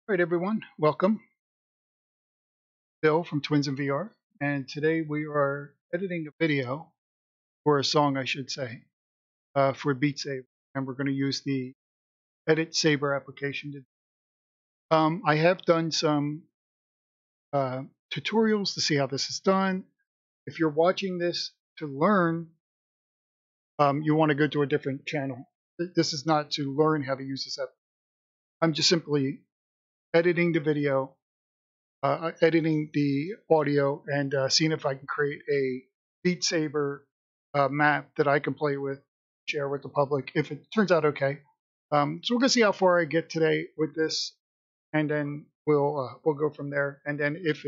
All right, everyone, welcome. Bill from Twins in VR, and today we are editing a video, or a song, I should say, for Beat Saber, and we're going to use the Edit Saber application. I have done some uh, tutorials to see how this is done. If you're watching this to learn, you want to go to a different channel. This is not to learn how to use this app. I'm just simply editing the video, editing the audio, and seeing if I can create a Beat Saber map that I can play with, share with the public if it turns out okay. So we're gonna see how far I get today with this, and then we'll go from there. And then if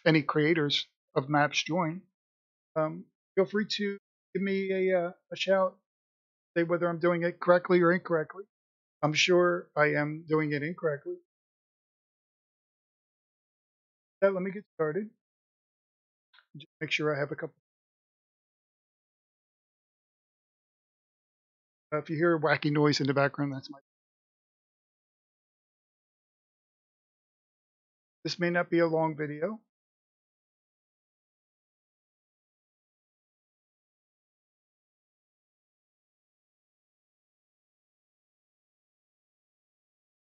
any creators of maps join, feel free to give me a shout, say whether I'm doing it correctly or incorrectly. I'm sure I am doing it incorrectly. Yeah, let me get started. Just make sure I have a couple. If you hear a wacky noise in the background, that's my. This may not be a long video.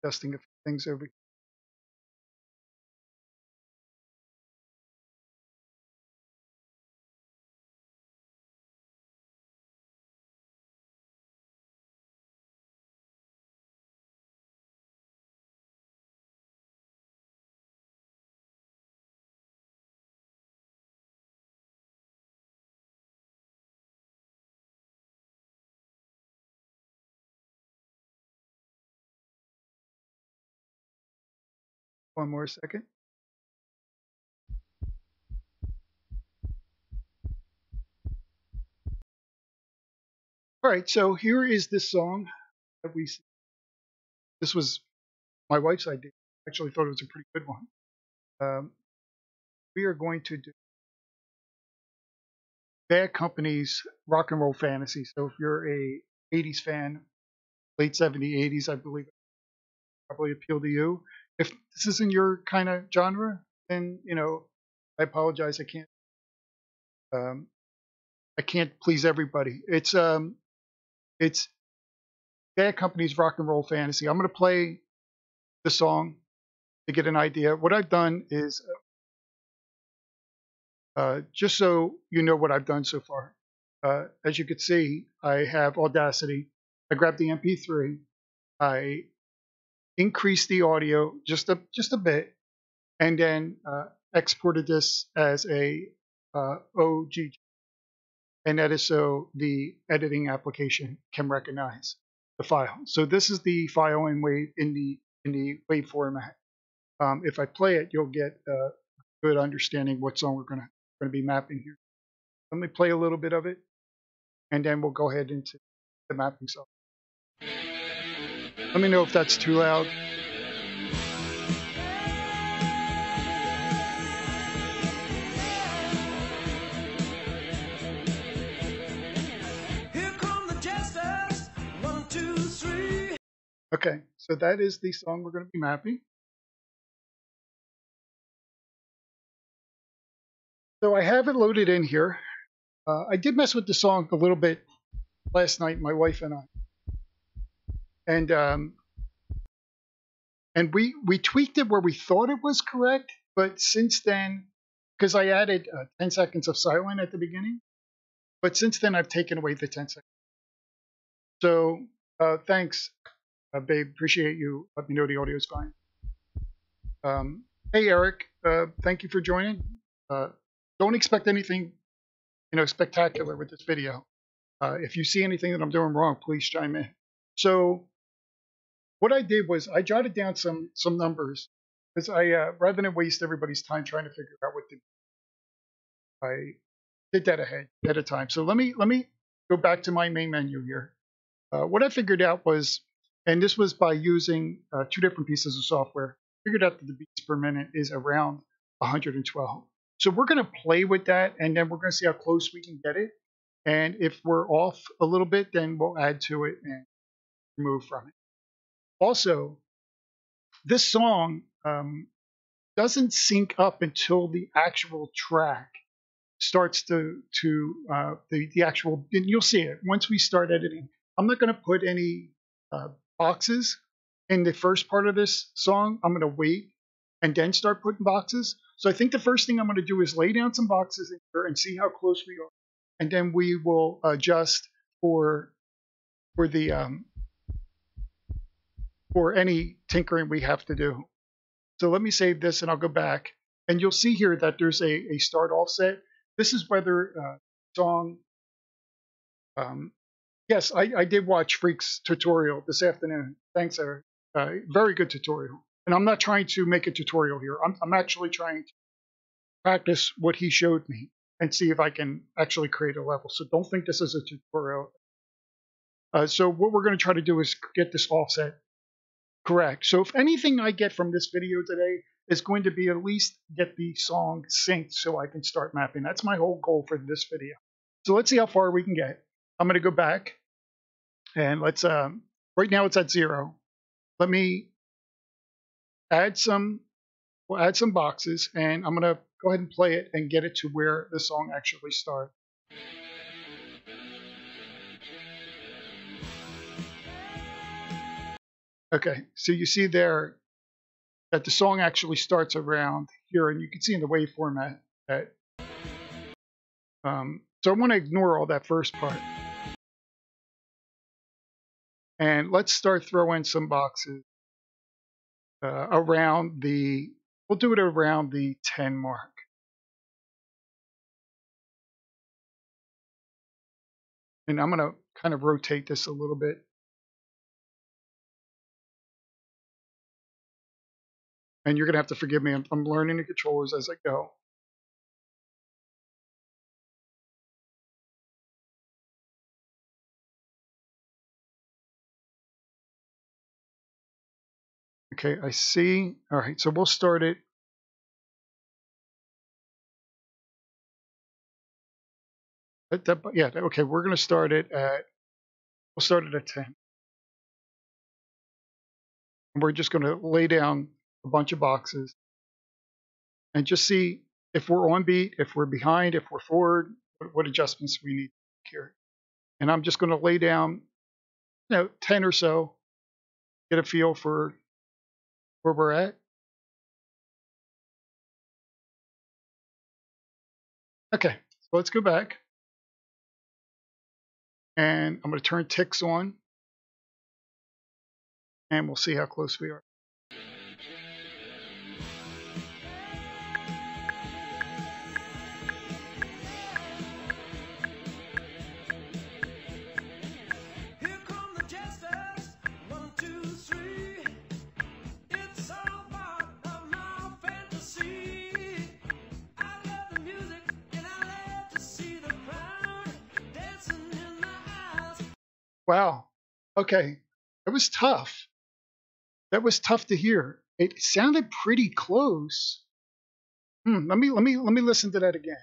Testing a few things over. One more second. All right, so here is this song that we. This was my wife's idea. I actually thought it was a pretty good one. We are going to do Bad Company's Rock and Roll Fantasy. So if you're a 80s fan, late 70s, 80s, I believe it probably appeal to you. If this isn't your kind of genre, then I apologize. Um, I can't please everybody. It's Bad Company's Rock and Roll Fantasy. I'm going to play the song to get an idea. What I've done is, just so you know what I've done so far. As you can see, I have Audacity. I grabbed the MP3. I increased the audio just a bit, and then exported this as a OGG, and that is so the editing application can recognize the file. So this is the file in the WAV format. If I play it, you'll get a good understanding what song we're gonna be mapping here. Let me play a little bit of it, and then we'll go ahead into the mapping software. Let me know if that's too loud. Okay, so that is the song we're going to be mapping. So I have it loaded in here. I did mess with the song a little bit last night, my wife and I, and we tweaked it where we thought it was correct, but since then, because I added 10 seconds of silent at the beginning, but since then I've taken away the 10 seconds. So thanks, babe. Appreciate you. Let me know the audio is fine. Hey, Eric. Thank you for joining. Don't expect anything, spectacular with this video. If you see anything that I'm doing wrong, please chime in. So what I did was I jotted down some numbers because rather than waste everybody's time trying to figure out what to do, I did that ahead of time. So let me go back to my main menu here. What I figured out was, and this was by using two different pieces of software, figured out that the beats per minute is around 112. So we're going to play with that, and then we're going to see how close we can get it. And if we're off a little bit, then we'll add to it and remove from it. Also, this song doesn't sync up until the actual track starts the actual, and you'll see it once we start editing. I'm not going to put any boxes in the first part of this song. I'm going to wait and then start putting boxes. So I think the first thing I'm going to do is lay down some boxes in here and see how close we are, and then we will adjust for the for any tinkering we have to do. So let me save this and I'll go back, and you'll see here that there's a start offset. This is whether song. Yes, I did watch Freak's tutorial this afternoon. Thanks, Eric. Very good tutorial. And I'm not trying to make a tutorial here. I'm actually trying to practice what he showed me and see if I can actually create a level. So don't think this is a tutorial. So what we're going to try to do is get this offset correct. So if anything I get from this video today is going to be at least get the song synced so I can start mapping. That's my whole goal for this video. So let's see how far we can get. I'm going to go back and let's, right now it's at 0. Let me add some, we'll add some boxes, and I'm going to go ahead and play it and get it to where the song actually starts. Okay, so you see there that the song actually starts around here, and you can see in the wave format that. So I want to ignore all that first part. And let's start throwing some boxes around the, we'll do it around the 10 mark. And I'm going to kind of rotate this a little bit. And you're going to have to forgive me. I'm learning the controllers as I go. Okay, I see. All right, so we'll start it. Yeah, okay, we're going to start it at, we'll start it at 10. And we're just going to lay down a bunch of boxes and just see if we're on beat, if we're behind, if we're forward, what adjustments we need here. And I'm just going to lay down, 10 or so, get a feel for where we're at. Okay, so let's go back. And I'm going to turn ticks on. And we'll see how close we are. Wow. Okay. That was tough. That was tough to hear. It sounded pretty close. Let me listen to that again.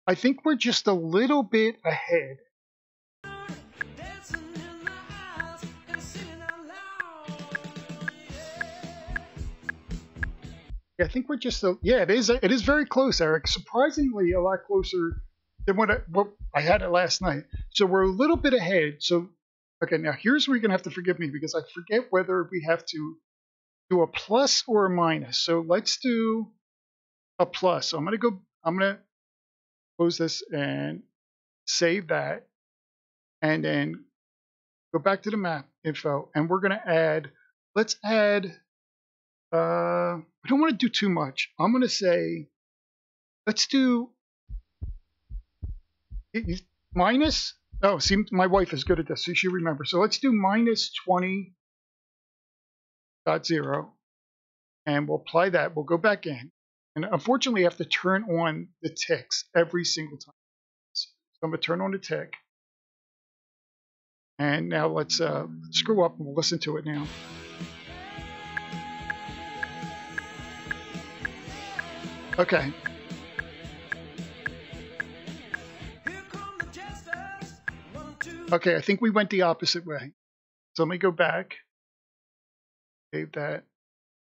I think we're just a little bit ahead. Yeah, I think we're just yeah, it is very close, Eric. Surprisingly a lot closer than what I had it last night. So we're a little bit ahead. So okay, now here's where you're gonna have to forgive me because I forget whether we have to do a plus or a minus. So let's do a plus. So I'm gonna close this and save that, and then go back to the map info, and we're gonna add. Let's add. I don't want to do too much. I'm gonna say, let's do minus. Oh, see, my wife is good at this, so she remembers. So let's do minus 20.0, and we'll apply that. We'll go back in, and unfortunately, I have to turn on the ticks every single time. So I'm gonna turn on the tick, and now let's screw up and we'll listen to it now. Okay. Here come the jesters, 1, 2, Okay, I think we went the opposite way. So let me go back, save that,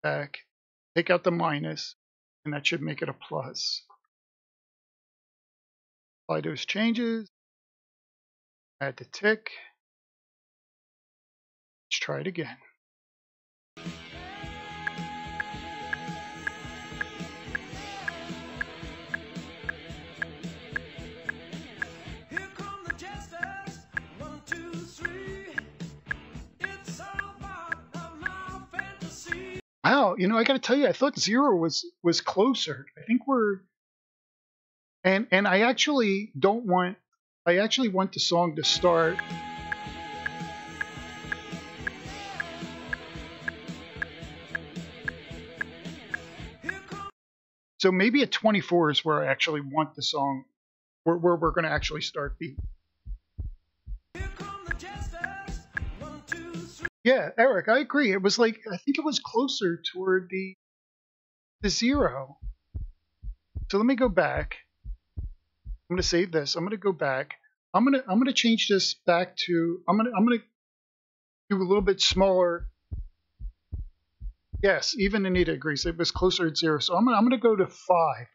back, take out the minus, and that should make it a plus. Apply those changes, add the tick. Let's try it again. Wow, you know, I got to tell you, I thought 0 was closer. I think we're and I actually don't want. I actually want the song to start. So maybe at 24 is where I actually want the song, where we're going to actually start beat. Yeah, Eric, I agree. It was like, I think it was closer toward the 0. So let me go back. I'm going to save this. I'm going to go back. I'm going to change this back to. I'm going to do a little bit smaller. Yes, even Anita agrees. It was closer at 0. So I'm going to go to 5.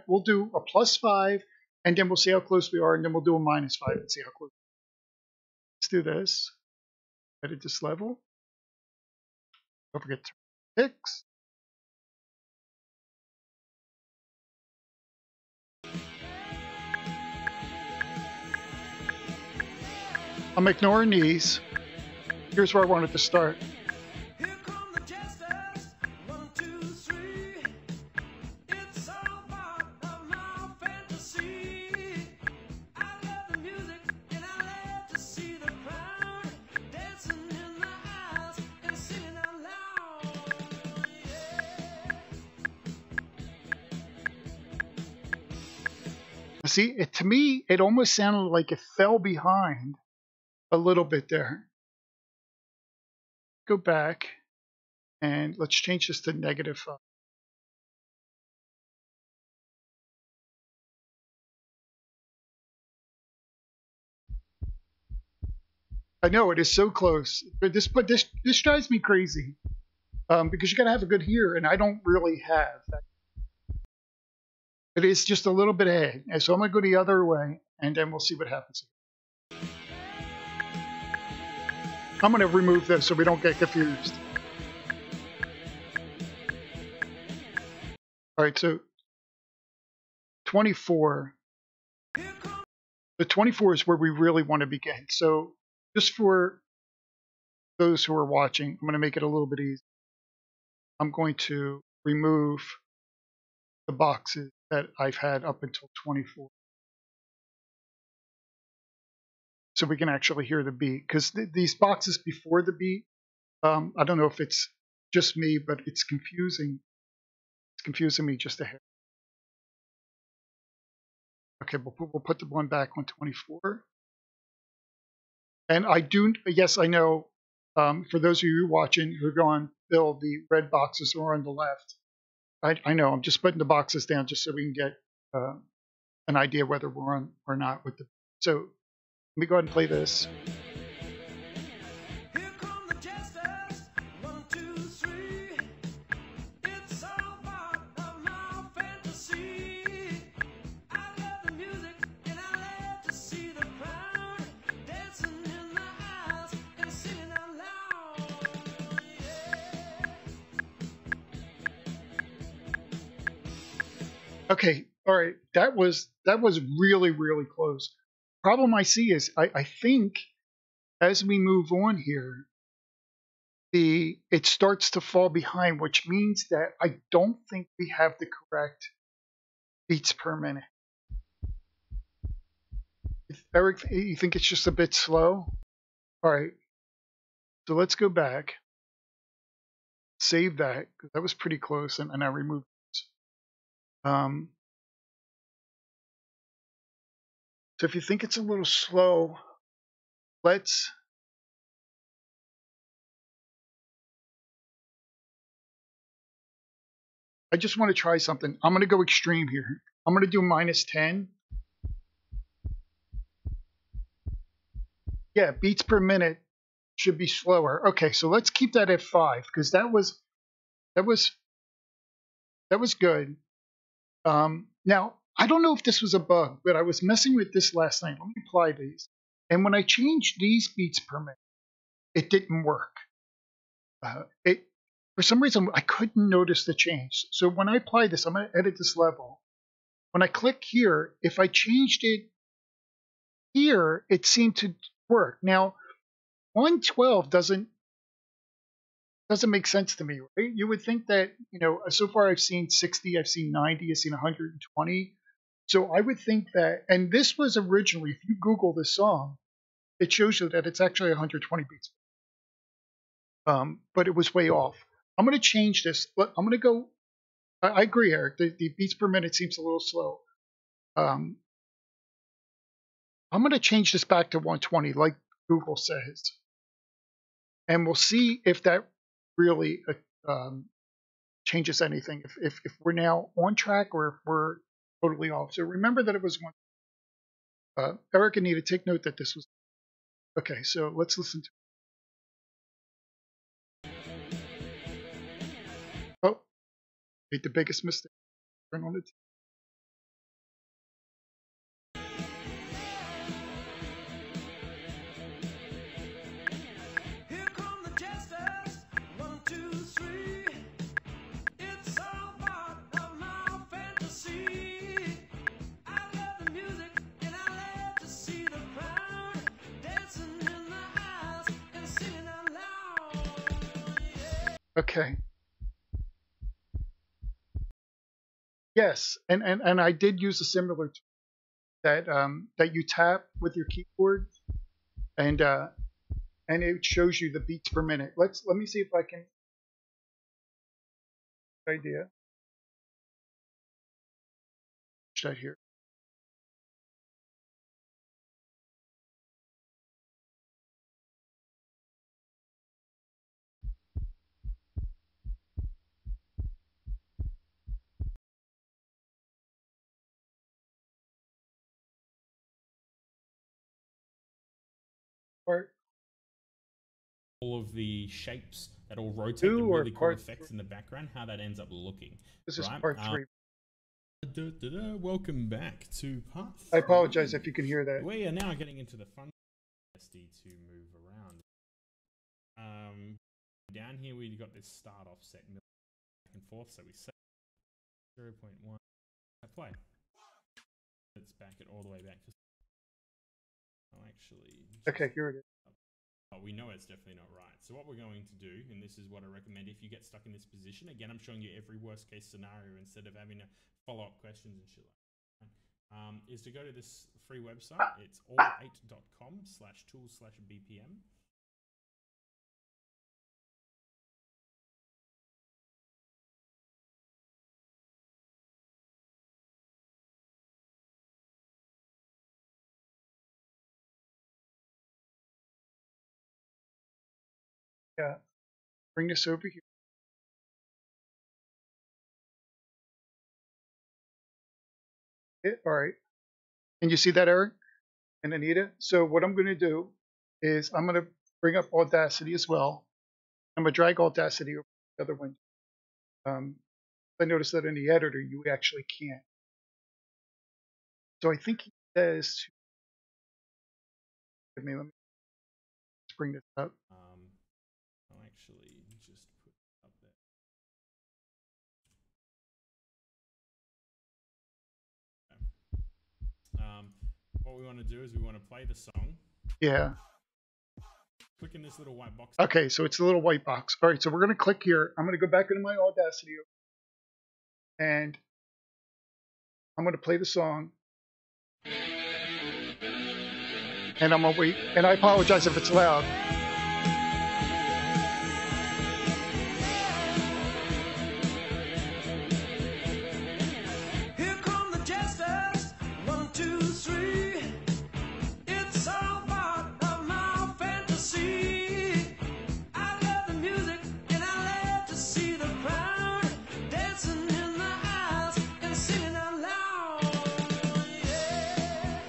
We'll do a +5, and then we'll see how close we are, and then we'll do a -5 and see how close. Let's do this. Edit this level. Don't forget to fix. I'm ignoring these. Here's where I wanted to start. See, to me, it almost sounded like it fell behind a little bit there. Go back and let's change this to -5. I know it is so close, but this drives me crazy because you got to have a good hear, and I don't really have that. It is just a little bit ahead, and so I'm gonna go the other way, and then we'll see what happens. I'm gonna remove this so we don't get confused. All right, so 24. The 24 is where we really want to begin. So just for those who are watching, I'm going to make it a little bit easy. I'm going to remove the boxes that I've had up until 24. So we can actually hear the beat. Because these boxes before the beat, I don't know if it's just me, but it's confusing. It's confusing me just a hair. Okay, we'll put the one back on 24. And I do, yes, I know, for those of you watching who are going, Bill, the red boxes are on the left. I know, I'm just putting the boxes down just so we can get an idea whether we're on or not with the. So let me go ahead and play this. Okay, all right. That was really, really close. Problem I see is I think as we move on here, it starts to fall behind, which means that I don't think we have the correct beats per minute. Eric, you think it's just a bit slow? All right. So let's go back. Save that, because that was pretty close, and I removed it. So if you think it's a little slow, let's. I just want to try something. I'm going to go extreme here. I'm going to do -10. Yeah, beats per minute should be slower. Okay, so let's keep that at 5 because that was that was good. Now I don't know if this was a bug, but I was messing with this last night. Let me apply these, and when I changed these beats per minute, it didn't work. It for some reason I couldn't notice the change. So when I apply this, I'm going to edit this level. When I click here, if I changed it here, it seemed to work. Now 112 doesn't make sense to me, right? You would think that, so far I've seen 60, I've seen 90, I've seen 120. So I would think that, and this was originally, if you Google this song, it shows you that it's actually 120 beats. But it was way off. I'm going to change this. I'm going to go, I agree, Eric. The beats per minute seems a little slow. I'm going to change this back to 120, like Google says. And we'll see if that really changes anything, if we're now on track or if we're totally off. So remember that it was one. Eric and Anita, take note that this was. Okay, so let's listen to. Oh, made the biggest mistake. Turn on it. Here come the jesters, 1, 2, 3. It's all part of my fantasy. I love the music and I love to see the crowd dancing in the aisles and singing out loud. Yeah. Okay. Yes, and I did use a similar tool that you tap with your keyboard, and it shows you the beats per minute. Let me see if I can. Idea. Should I hear? Part all of the shapes that all rotate, the 2 or really cool part effects 3? in the background, how that ends up looking. This is right? part 3. Welcome back to part 3. I apologize if you can hear that. We are now getting into the fun SD to move around. Down here we've got this start offset back and forth, so we set 0.1. Play. Let's back it all the way back to. I'll actually. Okay, here it is. But we know it's definitely not right. So what we're going to do, and this is what I recommend if you get stuck in this position, again, I'm showing you every worst case scenario instead of having to follow up questions and shit like that, is to go to this free website. It's all8.com/tools/BPM. Yeah. Bring this over here. All right. And you see that, Eric and Anita? So what I'm going to do is I'm going to bring up Audacity as well. I'm going to drag Audacity over the other window. I noticed that in the editor, you actually can't. So I think he says, let me bring this up. I'll actually just put it up there. What we want to do is we want to play the song. Yeah. Click in this little white box. Okay, so it's a little white box. All right, so we're going to click here. I'm going to go back into my Audacity and I'm going to play the song. And I'm going to wait. And I apologize if it's loud. Here come the jesters, 1, 2, 3. It's all part of my fantasy. I love the music and I love to see the crowd dancing in the aisles and singing out loud. Yeah.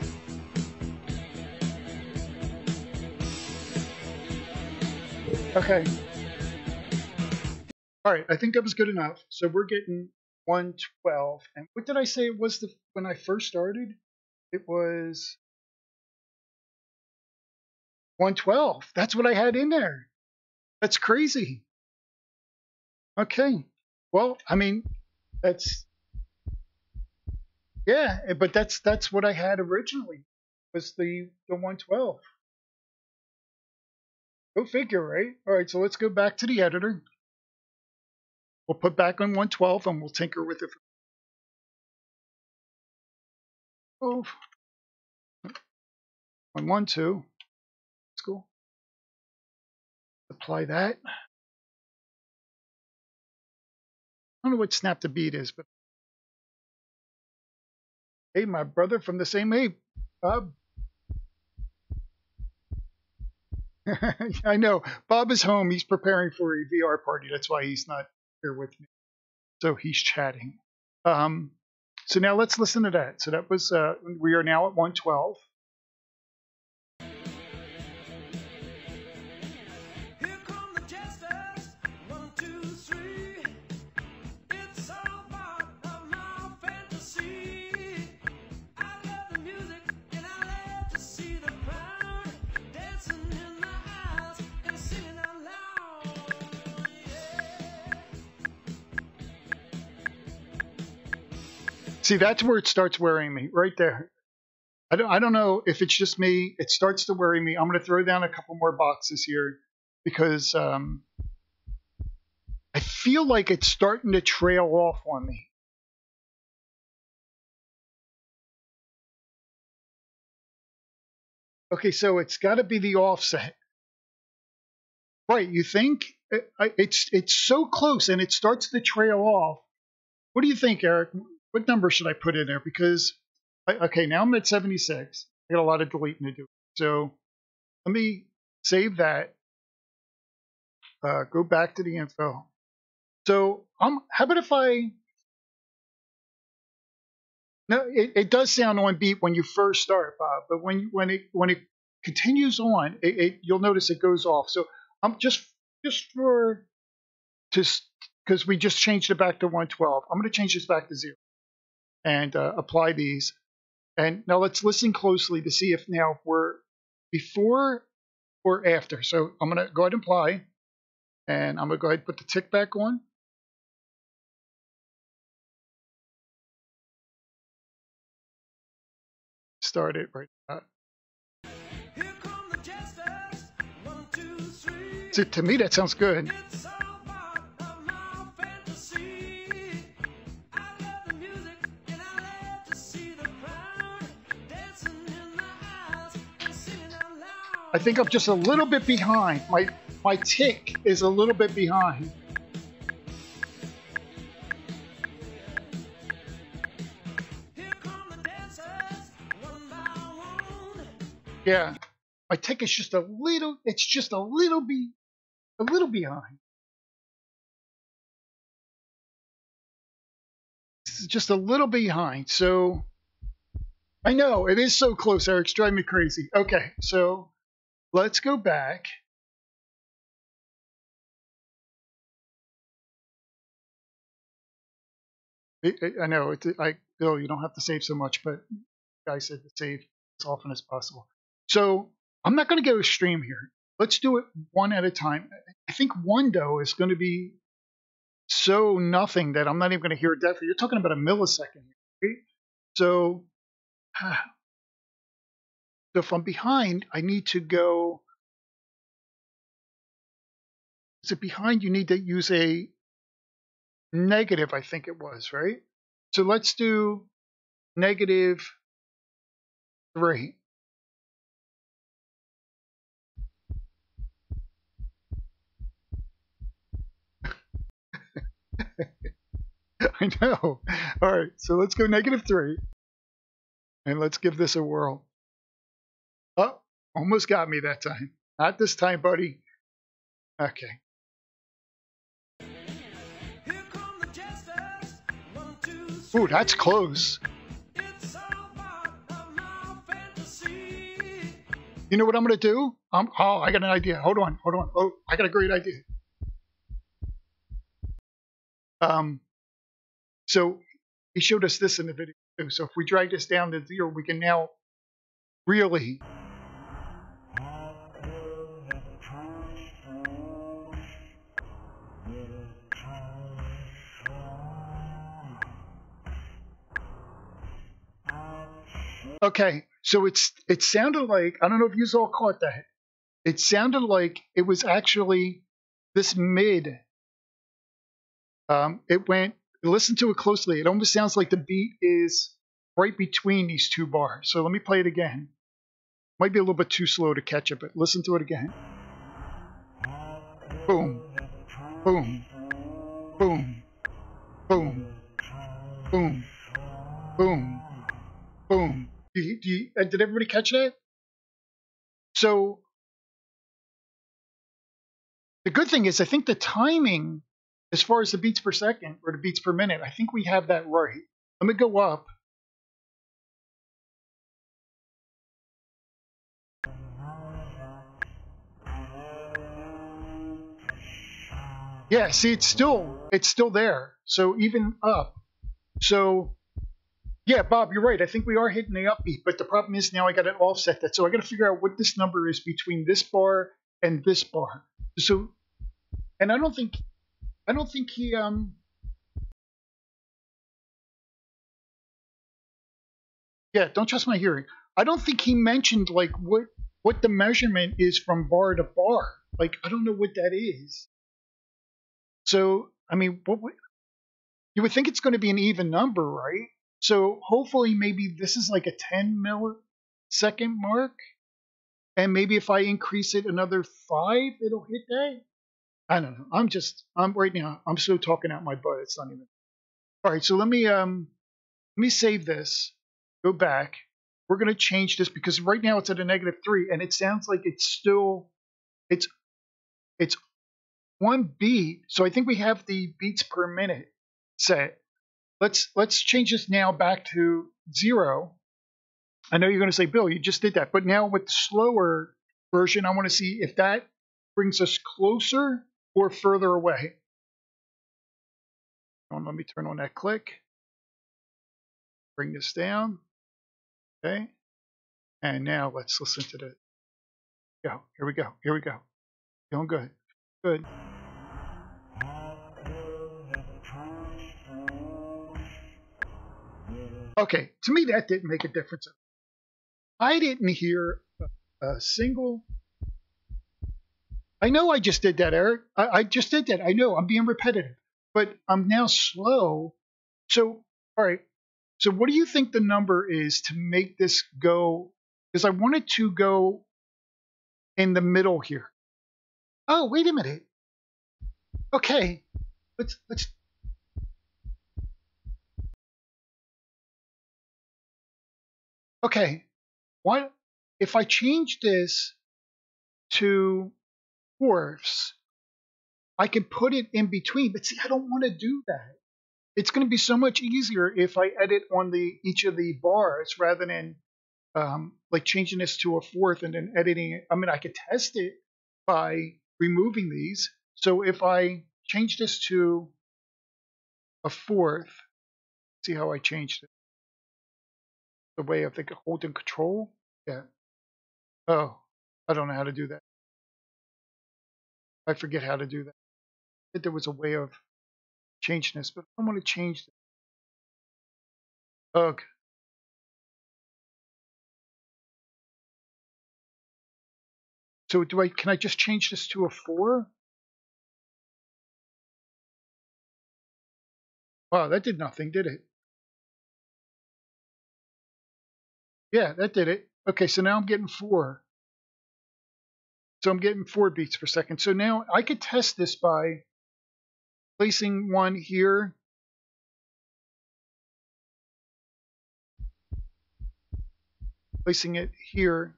Okay. All right. I think that was good enough. So we're getting 112. And what did I say it was when I first started? It was 112. That's what I had in there. That's crazy. Okay. Well, I mean, that's yeah, but that's what I had originally was the 112. Go figure, right? All right, so let's go back to the editor. We'll put back on 112 and we'll tinker with it. Oh, on 1-2. Let's go. Apply that. I don't know what snap to beat is, but hey, my brother from the same ape, Bob. I know. Bob is home. He's preparing for a VR party. That's why he's not here with me. So he's chatting. So now let's listen to that. So that was, we are now at 112. Here come the jesters, 1, 2, 3. It's all part of my fantasy. I love the music and I love to see the crowd dancing in my eyes and singing out loud. Yeah. See, that's where it starts worrying me, right there. I don't know if it's just me. It starts to worry me. I'm going to throw down a couple more boxes here because I feel like it's starting to trail off on me. Okay, so it's got to be the offset. Right, you think? It's so close and it starts to trail off. What do you think, Eric? What number should I put in there? Because, okay, now I'm at 76. I got a lot of deleting to do. So let me save that. Go back to the info. So how about if I? No, it does sound on beat when you first start, Bob. But when it continues on, you'll notice it goes off. So I'm just for just because we just changed it back to 112. I'm going to change this back to 0 and apply these. And now let's listen closely to see if now we're before or after. So I'm going to go ahead and apply, and I'm going to go ahead and put the tick back on. Start it right now. Here come the jesters, 1, 2, 3. So to me, that sounds good. It's all part of my fantasy. I love the music and I love to see the crowd dancing in my eyes and singing out loud. I think I'm just a little bit behind. My tick is a little bit behind. Here come the dancers, one by one. Yeah, my tick is just a little. It's just a little behind. It's just a little behind. So I know it is so close, Eric. It's driving me crazy. Okay, so let's go back. I know. Bill, you don't have to save so much, but I said to save as often as possible. So I'm not going to go extreme here. Let's do it one at a time. I think one though is going to be so nothing that I'm not even going to hear it definitely. You're talking about a millisecond, right? So, so if I'm behind, I need to go. Is it behind? You need to use a negative, I think it was, right? So let's do -3. I know. All right, so let's go -3. And let's give this a whirl. Oh, almost got me that time. Not this time, buddy. Okay. Here come the jesters, 1, 2, 3. Ooh, that's close. It's all part of my fantasy. You know what I'm going to do? Oh, I got an idea. Hold on. Oh, I got a great idea. Um, so he showed us this in the video too. So if we drag this down to 0, we can now really. Okay, so it sounded like, I don't know if you all caught that. It sounded like it was actually this mid. It went. Listen to it closely. It almost sounds like the beat is right between these two bars. So let me play it again. Might be a little bit too slow to catch it, but listen to it again. Boom, boom, boom, boom, boom, boom, boom. Did everybody catch that? So the good thing is, I think the timing, as far as the beats per second or the beats per minute, I think we have that right. Let me go up. Yeah, see, it's still there. So even up. So yeah, Bob, you're right. I think we are hitting the upbeat, but the problem is now I got to offset that. So I got to figure out what this number is between this bar and this bar. So, and I don't think he yeah, don't trust my hearing. I don't think he mentioned like what the measurement is from bar to bar. Like I don't know what that is. So I mean, you would think it's going to be an even number, right? So hopefully maybe this is like a 10 millisecond mark, and maybe if I increase it another 5, it'll hit that. I don't know. I'm right now. I'm so talking out my butt. It's not even. All right. So let me save this. Go back. We're going to change this because right now it's at a -3, and it sounds like it's it's one beat. So I think we have the beats per minute set. Let's change this now back to 0. I know you're going to say, Bill, you just did that, but now with the slower version, I want to see if that brings us closer or further away. Let me turn on that click. Bring this down. Okay. And now let's listen to the. Go. Here we go. Here we go. Going good. Good. Okay. To me, that didn't make a difference. I didn't hear a single. I know I just did that, Eric. I just did that. I know I'm being repetitive, but I'm now slow. So, all right. So, what do you think the number is to make this go? Because I wanted to go in the middle here. Oh, wait a minute. Okay, let's. Okay, what if I change this to fourths? I can put it in between, but see, I don't want to do that. It's going to be so much easier if I edit on each of the bars rather than like changing this to a fourth and then editing it. I mean, I could test it by removing these. So if I change this to a fourth, see how I changed it? The way of the holding control? Yeah. Oh, I don't know how to do that. I forget how to do that. I think there was a way of changing this, but I don't want to change this. Okay. So can I just change this to a 4? Wow, that did nothing, did it? Yeah, that did it. Okay, so now I'm getting 4. So I'm getting 4 beats per second. So now I could test this by placing one here. Placing it here.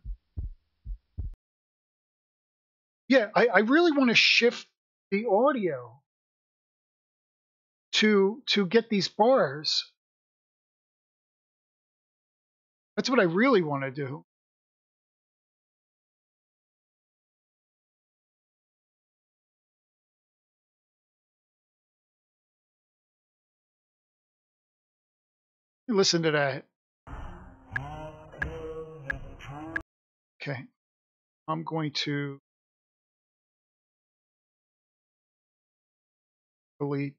Yeah, I really want to shift the audio to get these bars. That's what I really want to do. Listen to that. Okay. I'm going to delete.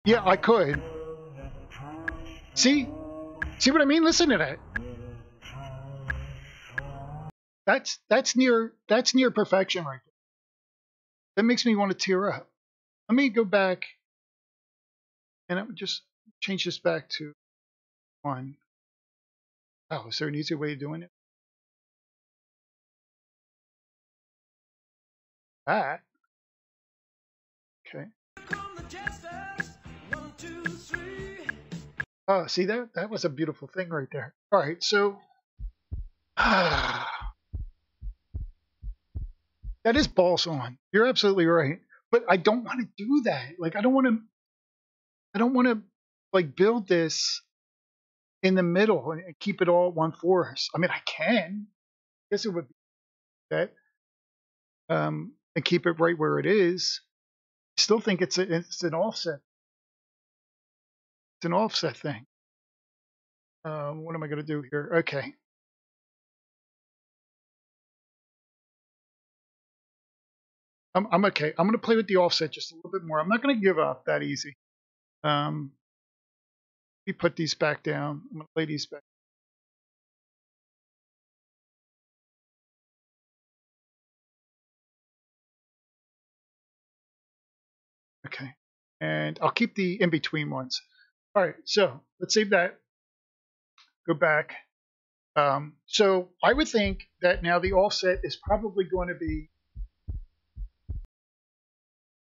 Yeah, I could. See? See what I mean? Listen to that. That's near perfection right there. That makes me want to tear up. Let me go back and I would just change this back to 1. Oh, is there an easier way of doing it? That. Okay. Oh, see that was a beautiful thing right there. All right, so that is balls on. You're absolutely right. But I don't want to do that. Like I don't want to like build this in the middle and keep it all at 1/4. I mean, I can. I guess it would be that. And keep it right where it is. I still think it's an offset. It's an offset thing. What am I going to do here? Okay. I'm okay. I'm going to play with the offset just a little bit more. I'm not going to give up that easy. Let me put these back down. I'm going to lay these back. Okay. And I'll keep the in-between ones. All right. So let's save that. Go back. So I would think that now the offset is probably going to be,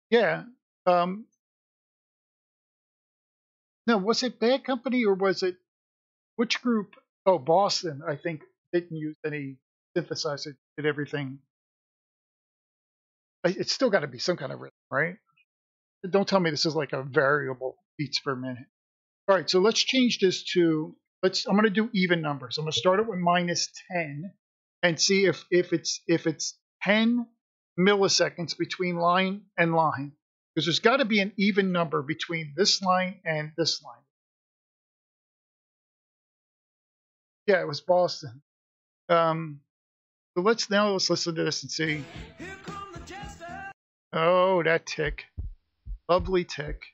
yeah. No, was it Bad Company or was it which group? Oh, Boston, I think, didn't use any synthesizer, did everything. It's still got to be some kind of rhythm, right? Don't tell me this is like a variable beats per minute. All right, so let's change this to, I'm going to do even numbers. I'm going to start it with -10 and see if it's 10 milliseconds between line and line. Because there's got to be an even number between this line and this line. Yeah, it was Boston. So let's listen to this and see. Oh, that tick. Lovely tick.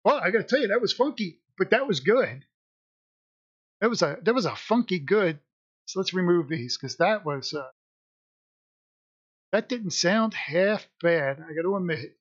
Well, I got to tell you, that was funky, but that was good. That was a funky good. So let's remove these because that was that didn't sound half bad. I got to admit.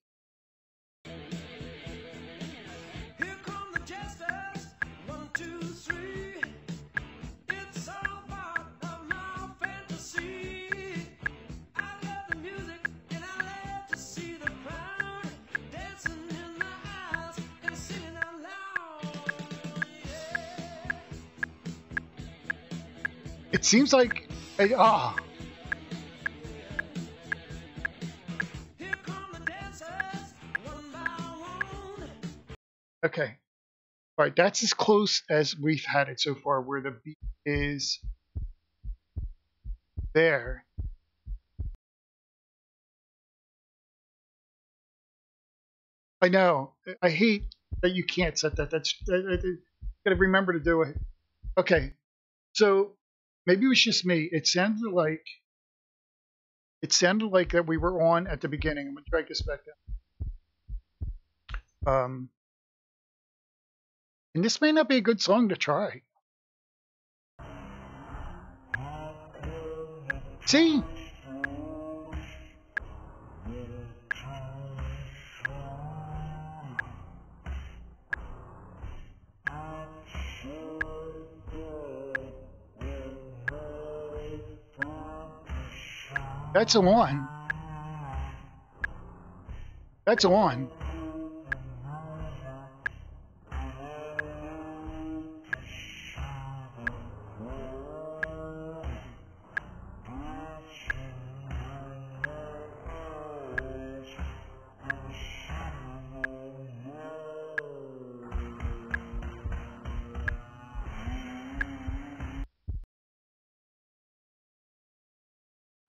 It seems like Okay. All right, that's as close as we've had it so far, where the beat is there. I know. I hate that you can't set that. Got to remember to do it. Okay, so maybe it was just me. It sounded like that we were on at the beginning. I'm gonna drag this back down. And this may not be a good song to try. See? That's a 1. That's a 1.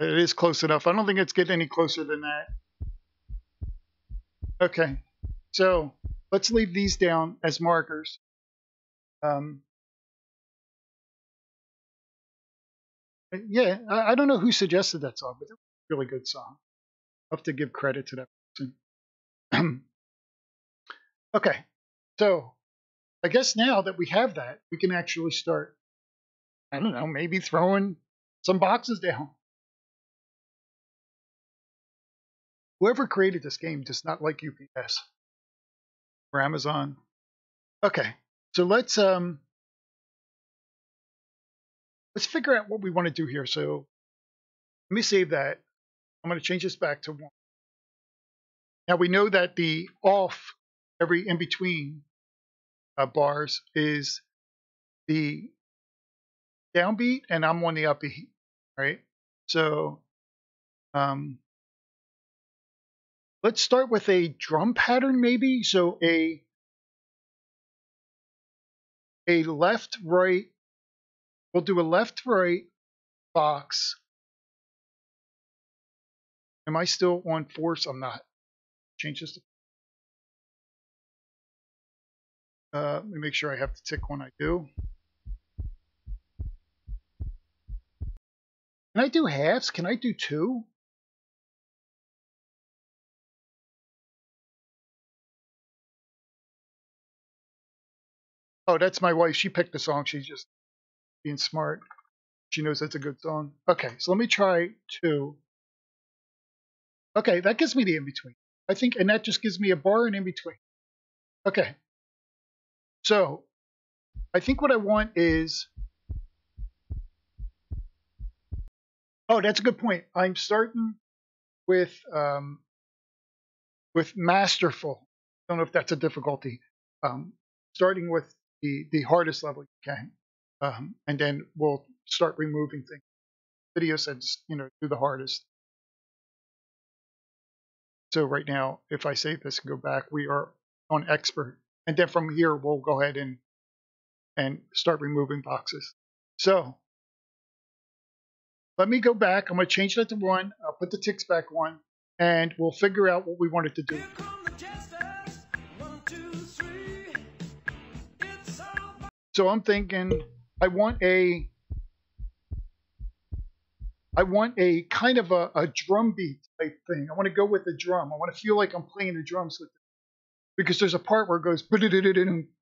It is close enough. I don't think it's getting any closer than that. Okay, so let's leave these down as markers. Yeah, I don't know who suggested that song, but it's a really good song. I have to give credit to that person. Okay, so I guess now that we have that, we can actually start, I don't know, maybe throwing some boxes down. Whoever created this game does not like UPS or Amazon. Okay, so let's figure out what we want to do here. So let me save that. I'm going to change this back to 1. Now we know that the off, every in between bars is the downbeat, and I'm on the upbeat, right? So let's start with a drum pattern, maybe. So a left right. We'll do a left right box. Am I still on force? I'm not. Change this. Let me make sure I have to tick when I do. Can I do halves? Can I do 2? Oh, that's my wife. She picked the song. She's just being smart. She knows that's a good song. Okay, so let me try 2. Okay, that gives me the in between. I think, and that just gives me a bar and in between. Okay, so I think what I want is. Oh, that's a good point. I'm starting with masterful. I don't know if that's a difficulty. Starting with the hardest level you can, and then we'll start removing things. Video says do the hardest. So right now, if I save this and go back, we are on expert, and then from here we'll go ahead and start removing boxes. So let me go back. I'm going to change that to 1. I'll put the ticks back on, and we'll figure out what we wanted to do. Here come the jesters. 1, 2, 3. It's all about So I'm thinking I want a kind of a drum beat type thing. I want to go with the drum. I want to feel like I'm playing the drums with it. Because there's a part where it goes,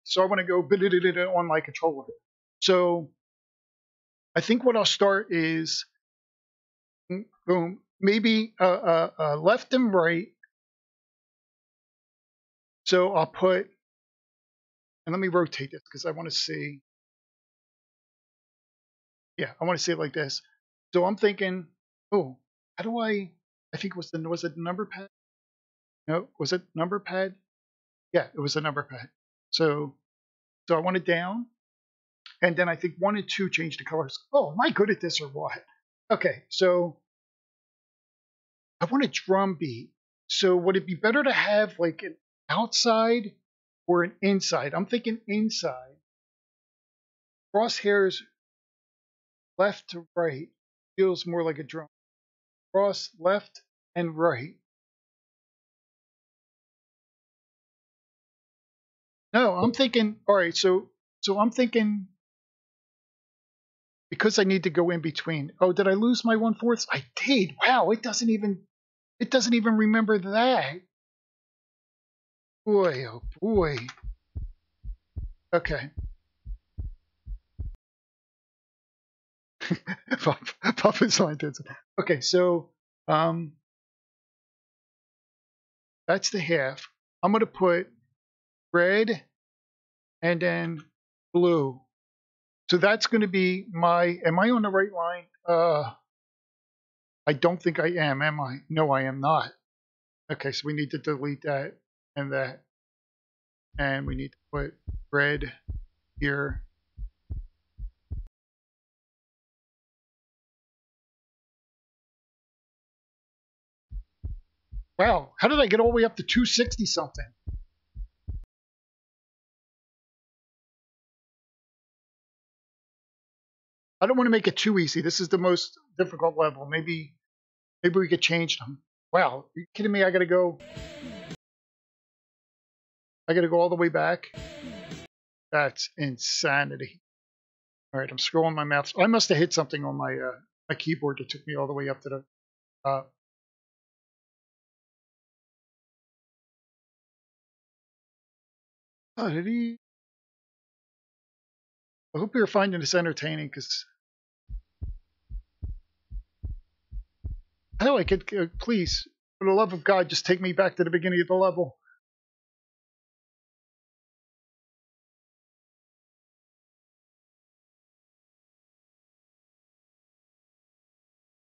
so I want to go on my controller. So I think what I'll start is boom, maybe left and right. So I'll put, and let me rotate this because I want to see. Yeah, I want to see it like this. So I'm thinking, oh, how do I think was it number pad? No, was it number pad? Yeah, it was a number pad. So I want it down, and then I think 1 and 2 change the colors. Oh, am I good at this or what? Okay, so I want a drum beat. So would it be better to have like an outside or an inside? I'm thinking inside. Crosshairs left to right feels more like a drum. Cross left and right. No, I'm thinking. All right, so I'm thinking because I need to go in between. Oh, did I lose my 1/4? I did. Wow, it doesn't even remember that. Boy, oh boy. Okay. Papa scientist. Okay, so that's the half. I'm gonna put red and then blue. So that's gonna be my. Am I on the right line? I don't think I am. Am I? No, I am not. Okay, so we need to delete that and that, and we need to put red here. Wow, how did I get all the way up to 260 something? I don't want to make it too easy. This is the most difficult level. Maybe Maybe we could change them. Wow, are you kidding me? I gotta go all the way back. That's insanity. All right, I'm scrolling my mouse. I must have hit something on my my keyboard that took me all the way up to the top. Oh, did he? I hope you're finding this entertaining, because hell, I could please, for the love of God, just take me back to the beginning of the level.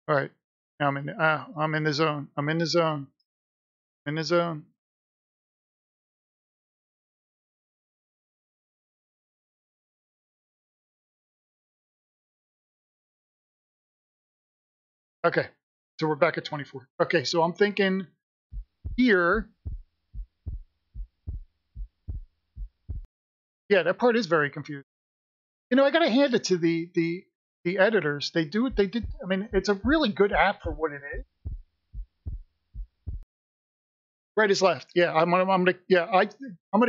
All right, now I'm in the zone. I'm in the zone. In the zone. Okay, so we're back at 24. Okay, so I'm thinking here. Yeah, that part is very confusing. You know, I got to hand it to the editors. They do what they did. I mean, it's a really good app for what it is. Right is left. Yeah, I'm gonna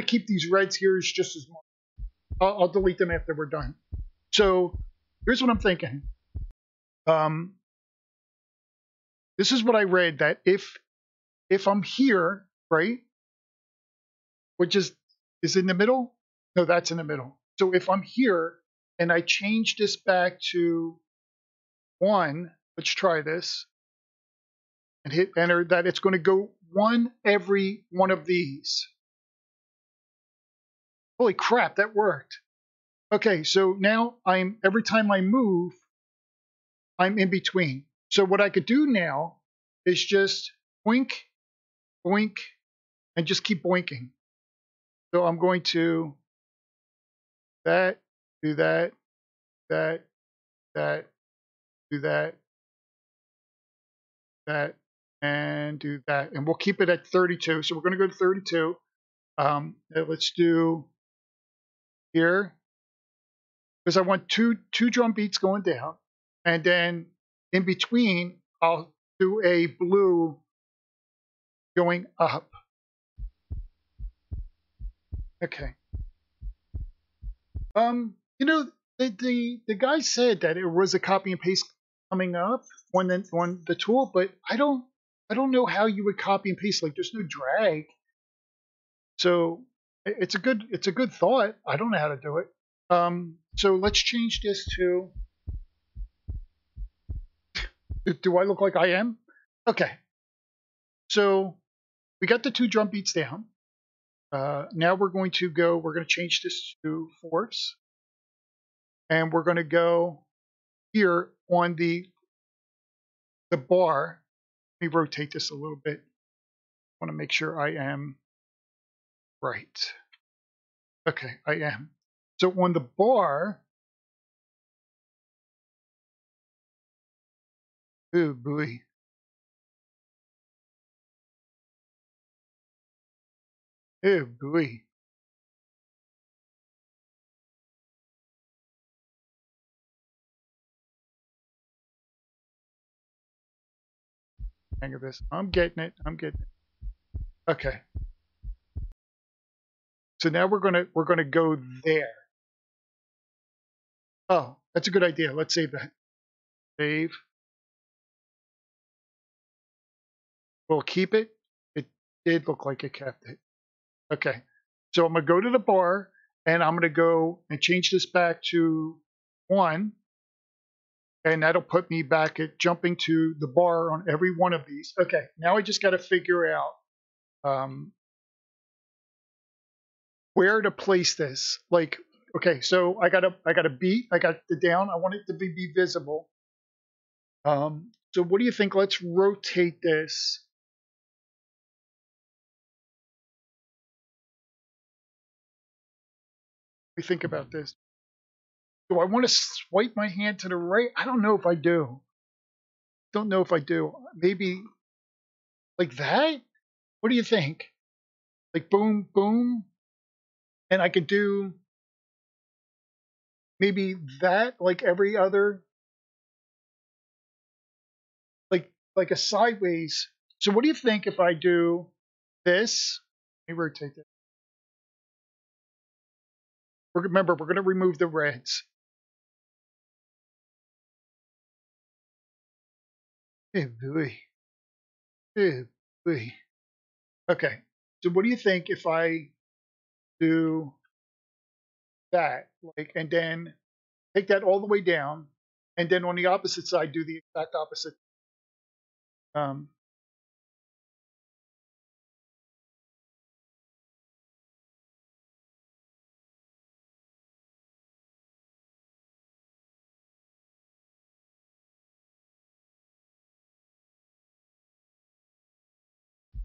keep these reds here as just as much. I'll delete them after we're done. So here's what I'm thinking. Um, this is what I read, that if I'm here, right, which is in the middle. No, that's in the middle. So if I'm here and I change this back to 1, let's try this and hit enter, that it's going to go 1 every one of these. Holy crap, that worked. Okay, so now every time I move, I'm in between. So what I could do now is just boink, boink, and just keep boinking. So I'm going to that, do that, that, that, do that, that, and do that. And we'll keep it at 32. So we're going to go to 32. Let's do here, because I want two drum beats going down. And then in between, I'll do a blue going up. Okay. You know, the guy said that it was a copy and paste coming up on the tool, but I don't know how you would copy and paste. Like, there's no drag. So it's a good thought. I don't know how to do it. So let's change this to. Do I look like I am? Okay. So we got the 2 drum beats down. Now we're going to change this to fourths. And we're going to go here on the bar. Let me rotate this a little bit. I want to make sure I am right. Okay, I am. So on the bar, oh boy. Oh boy. Hang of this. I'm getting it. I'm getting it. Okay. So now we're gonna go there. Oh, that's a good idea. Let's save that. Save. We'll keep it. It did look like it kept it. Okay. So I'm gonna go to the bar and I'm gonna go and change this back to 1. And that'll put me back at jumping to the bar on every one of these. Okay, now I just got to figure out where to place this. Like, okay, so I got a beat, I got the down. I want it to be visible. So what do you think? Let's rotate this. Let me think about this. Do I want to swipe my hand to the right? I don't know if I do. Don't know if I do. Maybe like that? What do you think? Like boom, boom. And I could do maybe that, like every other, like a sideways. So what do you think if I do this? Let me rotate it. Remember, we're going to remove the reds. Oh boy. Oh boy. Okay. So what do you think if I do that, like, and then take that all the way down, and then on the opposite side do the exact opposite? Um,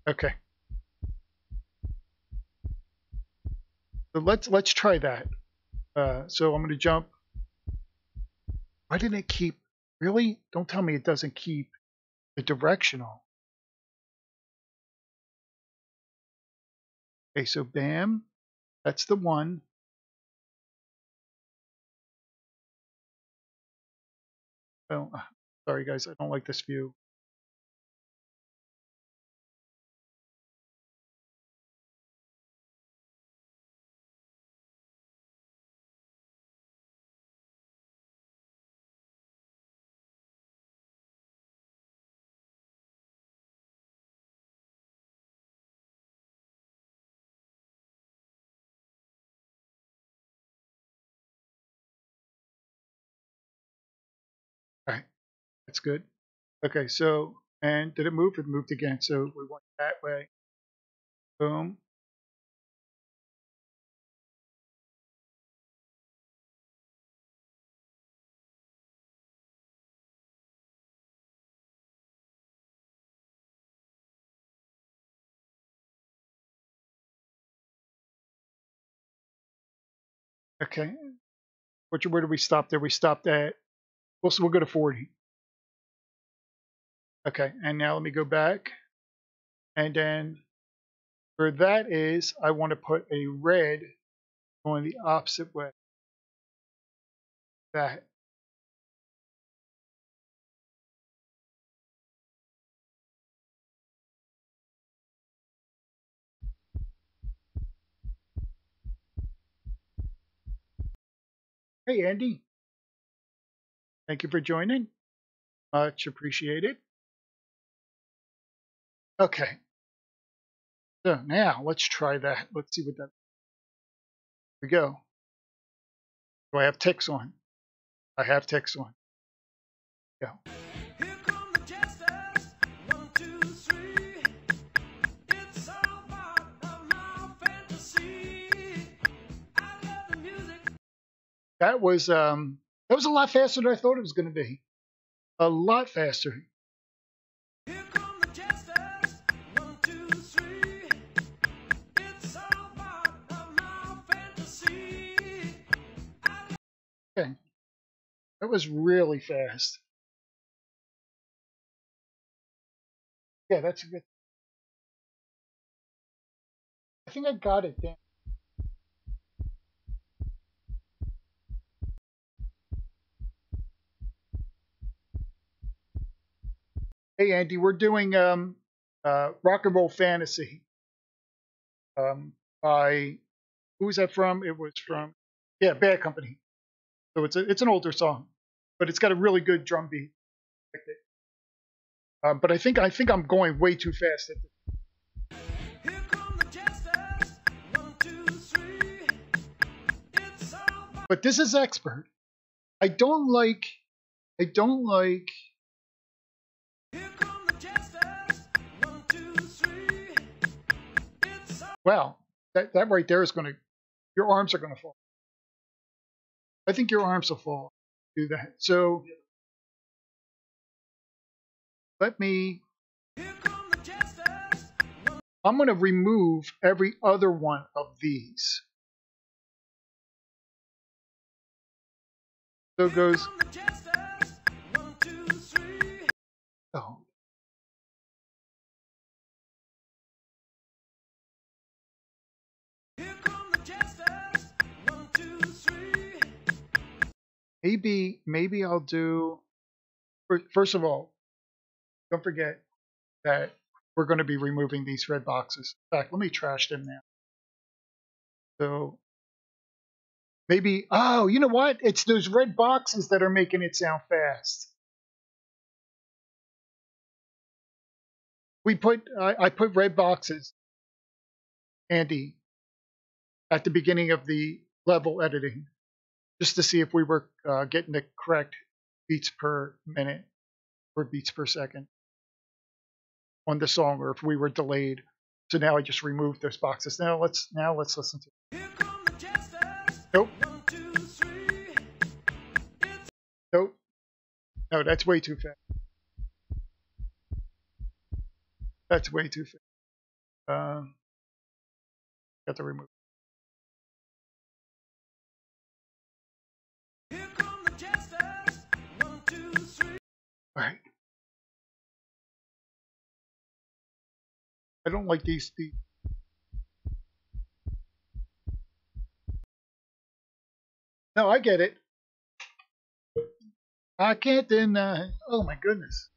okay. So let's try that. So I'm going to jump. Why didn't it keep? Really? Don't tell me it doesn't keep the directional. Okay, so bam, that's the one. Oh, sorry guys, I don't like this view. All right, that's good. Okay, so, and did it move? It moved again. So we went that way. Boom. Okay. Where did we stop there? We stopped at, well, so we'll go to 40. Okay, and now let me go back. And then where that is, I want to put a red going the opposite way. That. Hey, Andy. Thank you for joining. Much appreciated. Okay. So now let's try that. Let's see what that. Here we go. Do I have ticks on? I have ticks on. Go. Here come the jesters, 1, 2, 3. It's all part of my fantasy. I love the music. That was a lot faster than I thought it was going to be. A lot faster. Here come the jesters, 1, 2, 3. It's all part of my fantasy. Okay. That was really fast. Yeah, that's a good. I think I got it then. Hey Andy, we're doing Rock and Roll Fantasy. By who was that from? It was from, yeah, Bad Company. So it's an older song, but it's got a really good drum beat. But I think I'm going way too fast at this. Here come the jesters, 1, 2, 3. It's all part. But this is expert. I don't like. Here come the jesters, 1, 2, 3. It's all. Well, that right there is going to. Your arms are going to fall. I think your arms will fall. Do that. So let me. Here come the jesters. I'm going to remove every other one of these. So it goes. Come the jesters, 1, 2, 3. Oh. Here come the jesters, 1, 2, 3. Maybe I'll do. First of all, don't forget that we're going to be removing these red boxes. In fact, let me trash them now. So maybe, oh, you know what? It's those red boxes that are making it sound fast. I put red boxes, Andy, at the beginning of the level editing, just to see if we were getting the correct beats per minute or beats per second on the song, or if we were delayed. So now I just removed those boxes. Now let's listen to it. Here come the jesters. Nope. 1, 2, 3. Nope. No, that's way too fast. That's way too fast. Got to remove. Here come the jesters. 1, 2, 3. All right. I don't like these. No, I get it. I can't deny. Oh my goodness.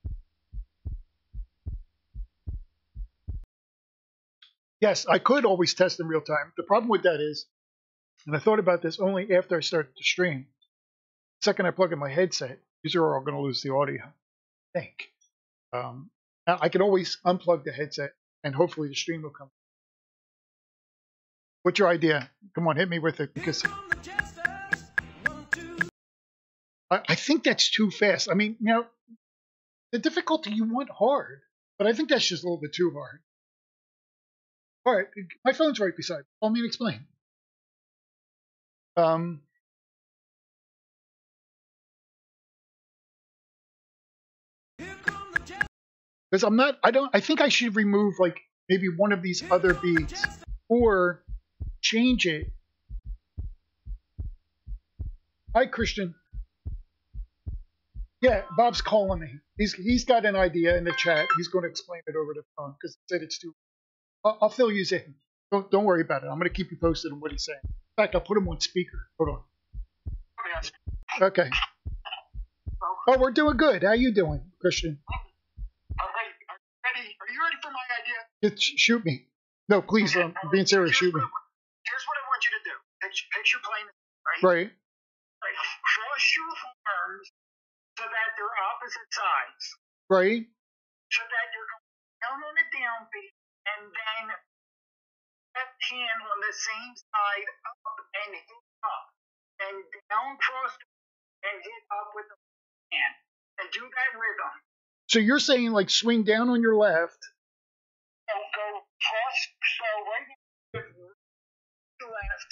Yes, I could always test in real time. The problem with that is, and I thought about this only after I started the stream. The second I plug in my headset, these are all going to lose the audio. I think. Now I can always unplug the headset, and hopefully the stream will come. What's your idea? Come on, hit me with it, because I think that's too fast. I mean, now the difficulty you want hard, but I think that's just a little bit too hard. All right, my phone's right beside me. Call me and explain. Because I think I should remove like maybe one of these other beats or change it. Hi, Christian. Yeah, Bob's calling me. He's got an idea in the chat. He's going to explain it over the phone because he said it's too. I'll fill you in. Don't worry about it. I'm going to keep you posted on what he's saying. In fact, I'll put him on speaker. Hold on. Okay. Oh, we're doing good. How you doing, Christian? All right. Are you ready for my idea? Shoot me. No, please. I'm being serious. Shoot me. Here's what I want you to do. Picture playing, right? Right. Cross your arms so that they're opposite sides. Right. So that you're going down on the downbeat and then left hand on the same side up and hit up. And down cross and hit up with the hand. And do that rhythm. So you're saying like swing down on your left. And go cross, so right now, left,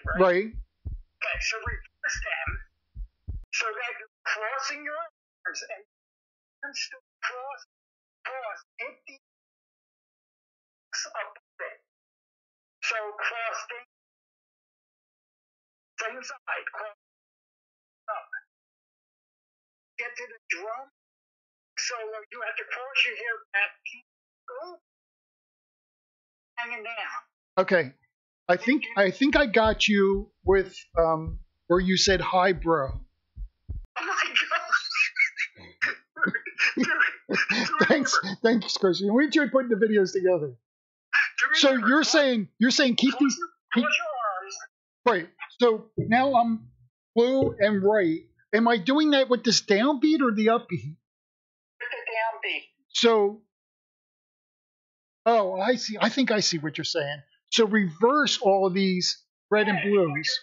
right? Right. Okay, so reverse them so that you're crossing your arms and still cross, hit the up a bit. So cross the same side, cross up. Get to the drum solo, you have to cross your hair back, keep go, hanging down. Okay. I think I got you with where you said hi, bro. Oh my gosh. Thanks, Christian. We enjoyed putting the videos together. So you're saying keep these cross your arms. right. So now I'm blue and right. Am I doing that with this downbeat or the upbeat? With the downbeat. So, oh, I see. I think I see what you're saying. So reverse all of these red and blues.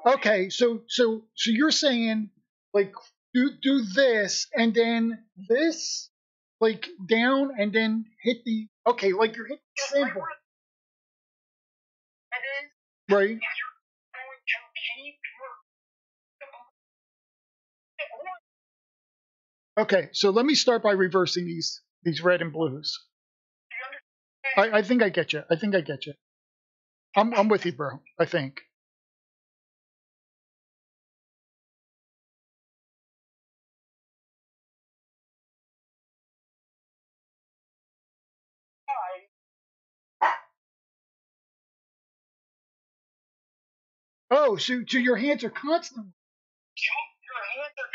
Okay, so you're saying like do this and then this, like down and then hit the like you're hitting the cymbal. Right. You're going to keep your Okay, so let me start by reversing these red and blues. I think I get you. I'm with you, bro. I think. Oh, so your hands are constantly. Your hands are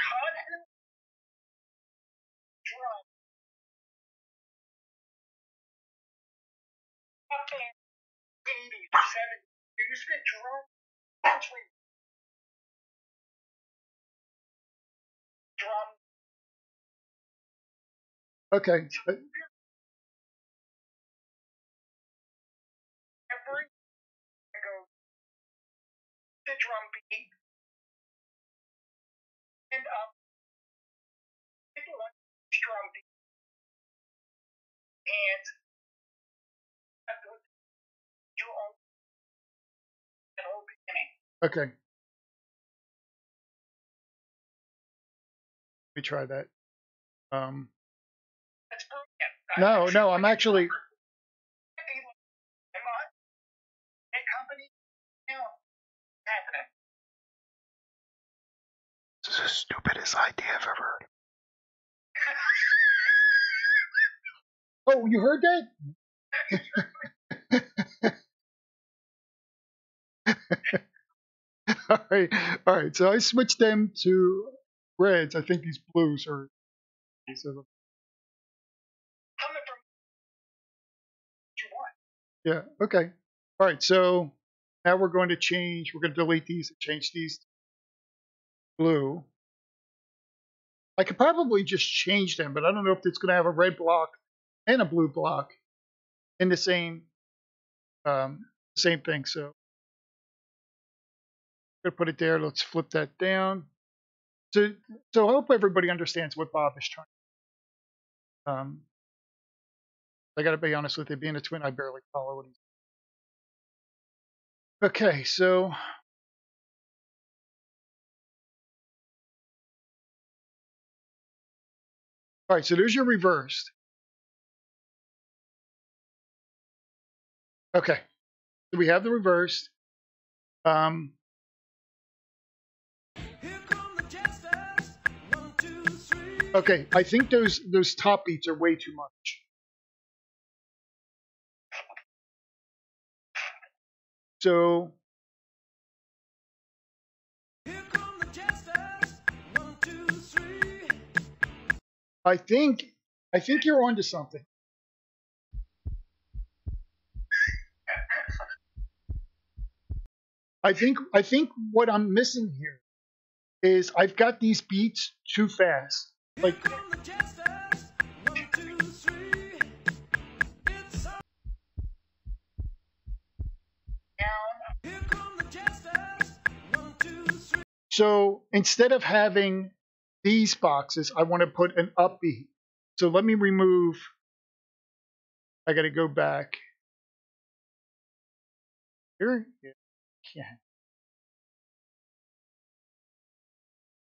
use the drum. Actually, drum. Okay. Every go the drum beat and pick one drum beat and do all the whole beginning. Okay. Let me try that. That's brilliant. No, I'm actually. A company now happening. This is the stupidest idea I've ever heard. Oh, you heard that? All right. So I switched them to reds. I think these blues are. Coming from what you want. Yeah. Okay. All right. So now we're going to change. We're going to delete these and change these to blue. I could probably just change them, but I don't know if it's going to have a red block and a blue block in the same thing. So I'm going to put it there. Let's flip that down. So I hope everybody understands what Bob is trying. I got to be honest with you, being a twin, I barely follow what he's. Okay, so all right, so there's your reversed. Okay, so we have the reversed. Okay, I think those top beats are way too much. So I think you're onto something. I think what I'm missing here is I've got these beats too fast. Like so instead of having these boxes, I want to put an upbeat. So let me remove. I got to go back here. Yeah,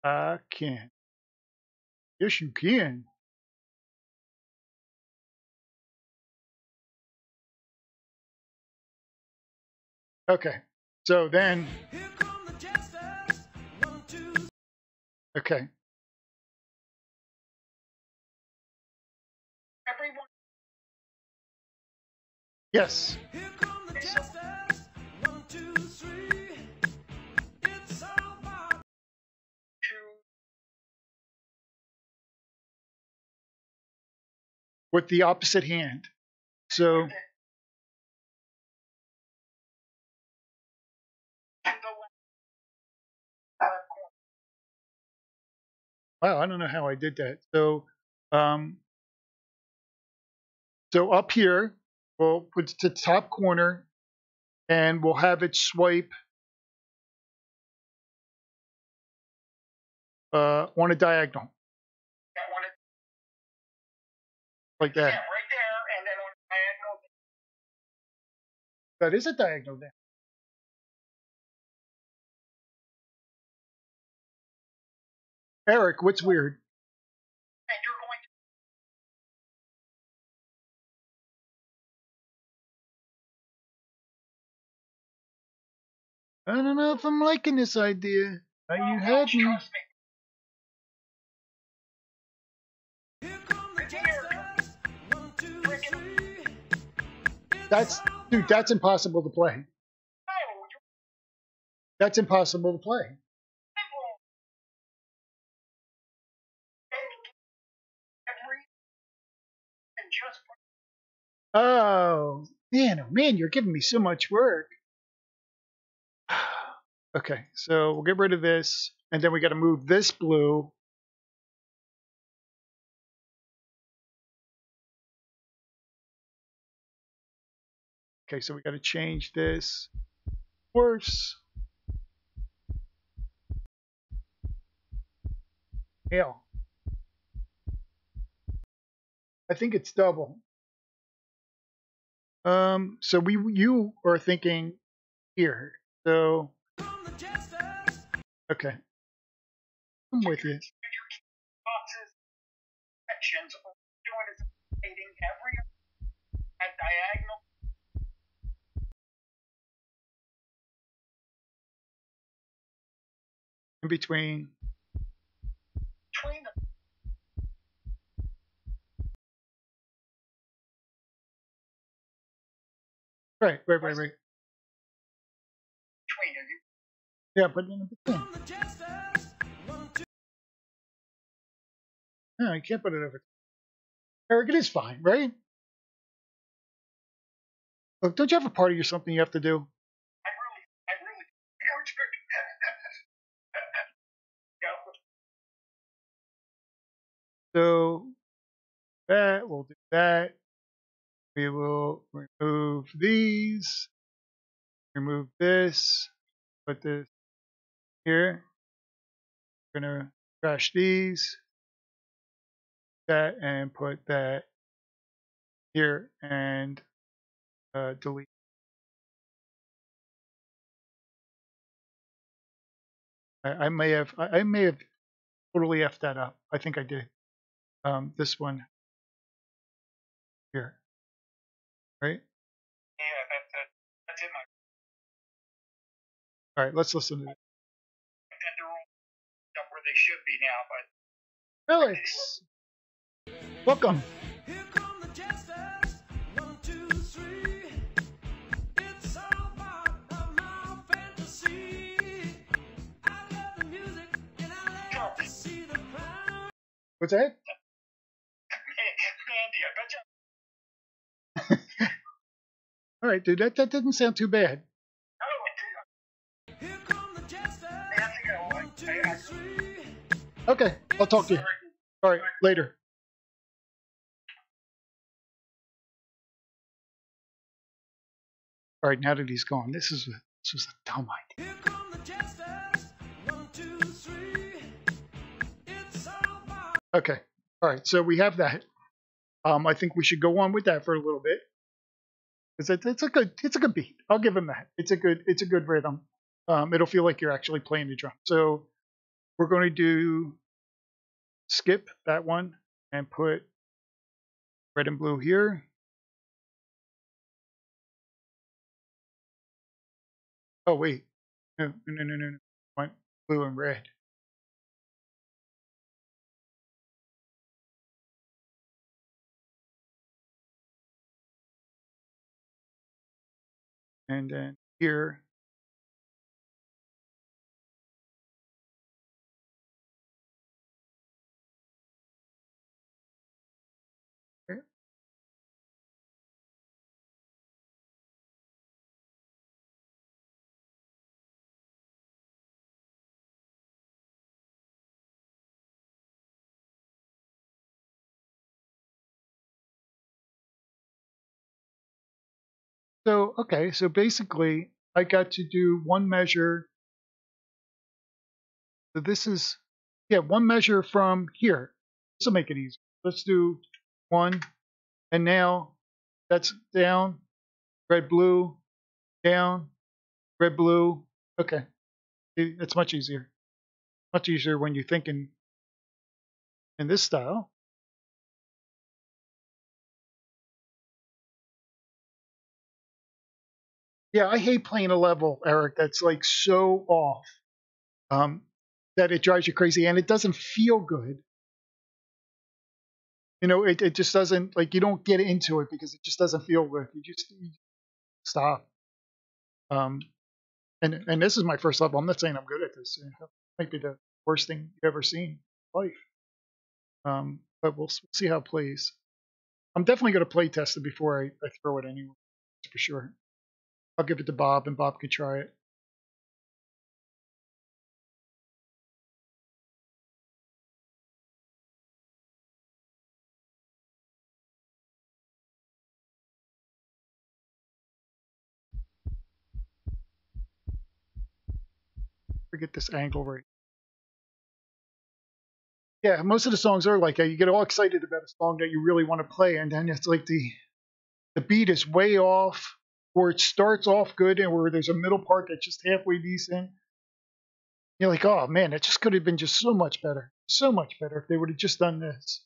I can. Yes, you can. Okay. So then. Okay. Everyone. Yes. With the opposite hand. So. Wow, I don't know how I did that. So, so up here, we'll put it to the top corner, and we'll have it swipe on a diagonal, like that. Yeah, right there, and then on diagonal. That is a diagonal there. Eric, what's weird? And you're going to. I don't know if I'm liking this idea. You had me. Trust me. That's impossible to play. That's impossible to play. Oh man, you're giving me so much work. Okay, so we'll get rid of this, and then we got to move this blue. Okay, so we got to change this. Worse. Hell. I think it's double. So you are thinking here. So okay, I'm with you. Boxes, sections, all you're doing is rotating every at diagonal. In between. Between the Right. between you. Yeah, but in between. No, you can't put it over. Eric, it is fine, right? Look, don't you have a party or something you have to do? I really, So that we'll do that. We will remove these. Remove this. Put this here. We're gonna trash these. That and put that here and delete. I may have totally effed that up. I think I did. This one here, right? Yeah, that's in my. All right, let's listen to it. And they're all up where they should be now, but Alex, welcome. Here come the jesters, 1, 2, 3. It's all part of my fantasy. I love the music and I love to see the crowd. What's that? Mandy, I bet you. All right, dude, that didn't sound too bad. Here come the jesters, I have to go. 1, 2, 3. Okay, I'll talk to you. All right, later. All right, now that he's gone, this was a dumb idea. Here come the jesters, 1, 2, 3. It's all part. Okay, all right, so we have that. I think we should go on with that for a little bit because it's a good beat. I'll give him that. It's a good rhythm. It'll feel like you're actually playing the drum. So we're going to do skip that one and put red and blue here. Oh wait, no. I want blue and red. And then here, okay. So okay, so basically I got to do one measure. So this is, yeah, one measure from here. This will make it easy. Let's do one, and now that's down, red, blue, down, red, blue. Okay, it's much easier. Much easier when you're thinking in this style. Yeah, I hate playing a level, Eric, that's like so off um, that it drives you crazy and it doesn't feel good. You know, it just doesn't, like, you don't get into it because it just doesn't feel good. You stop. Um, and this is my first level. I'm not saying I'm good at this. It might be the worst thing you've ever seen in life. But we'll see how it plays. I'm definitely going to play test it before I throw it anywhere, for sure. I'll give it to Bob, and Bob can try it. to get this angle right. Yeah, most of the songs are like that. You get all excited about a song that you really want to play, and then it's like the beat is way off, or it starts off good, and where there's a middle part that's just halfway decent. You're like, oh man, it just could have been just so much better if they would have just done this.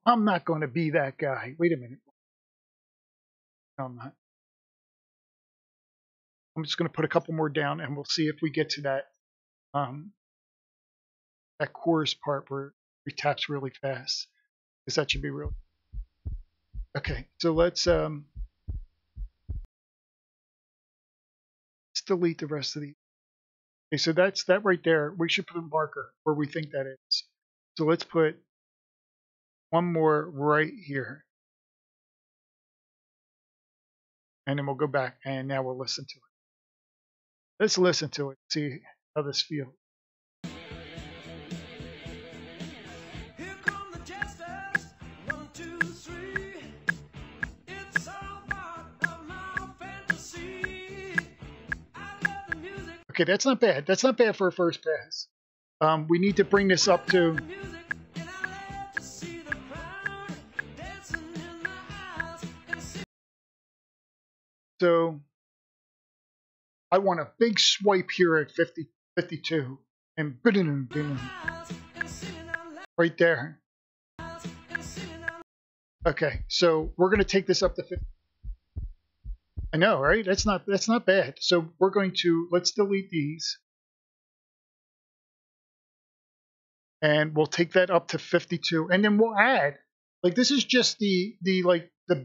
I'm not going to be that guy. Wait a minute. No, I'm not. I'm just going to put a couple more down, and we'll see if we get to that chorus part where he taps really fast, because that should be real. Okay, so let's delete the rest of the. Okay, so that's that right there. We should put a marker where we think that is. So let's put one more right here, and then we'll go back, and now we'll listen to it. Let's listen to it, see how this feels. Here come the jesters, 1, 2, 3. It's all part of my fantasy. I love the music. Okay, that's not bad. That's not bad for a first pass. We need to bring this up to. The music, and I love to see the crowd dancing in my eyes and see So I want a big swipe here at 50, 52, and eyes and singing out loud right there. and singing out Okay, so we're going to take this up to 50. I know, right? That's not bad. So we're going to let's delete these, and we'll take that up to 52, and then we'll add. Like this is just the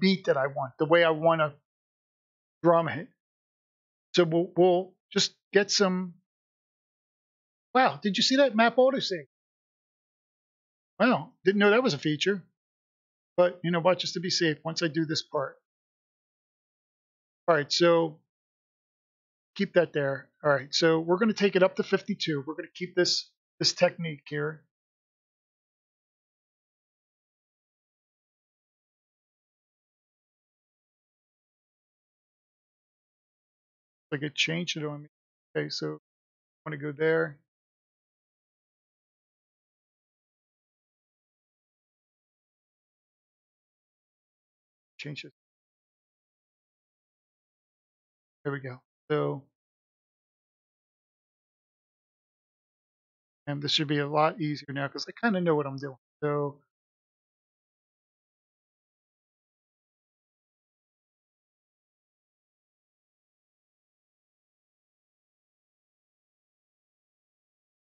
beat that I want, the way I want to drum it. So we'll just get some. Wow, did you see that map autosave? Wow, didn't know that was a feature. But you know what? Just to be safe, once I do this part. All right, so keep that there. All right, so we're going to take it up to 52. We're going to keep this technique here. Like it changed it on me. Okay, so I want to go there. Change it. There we go. So, and this should be a lot easier now because I kind of know what I'm doing. So,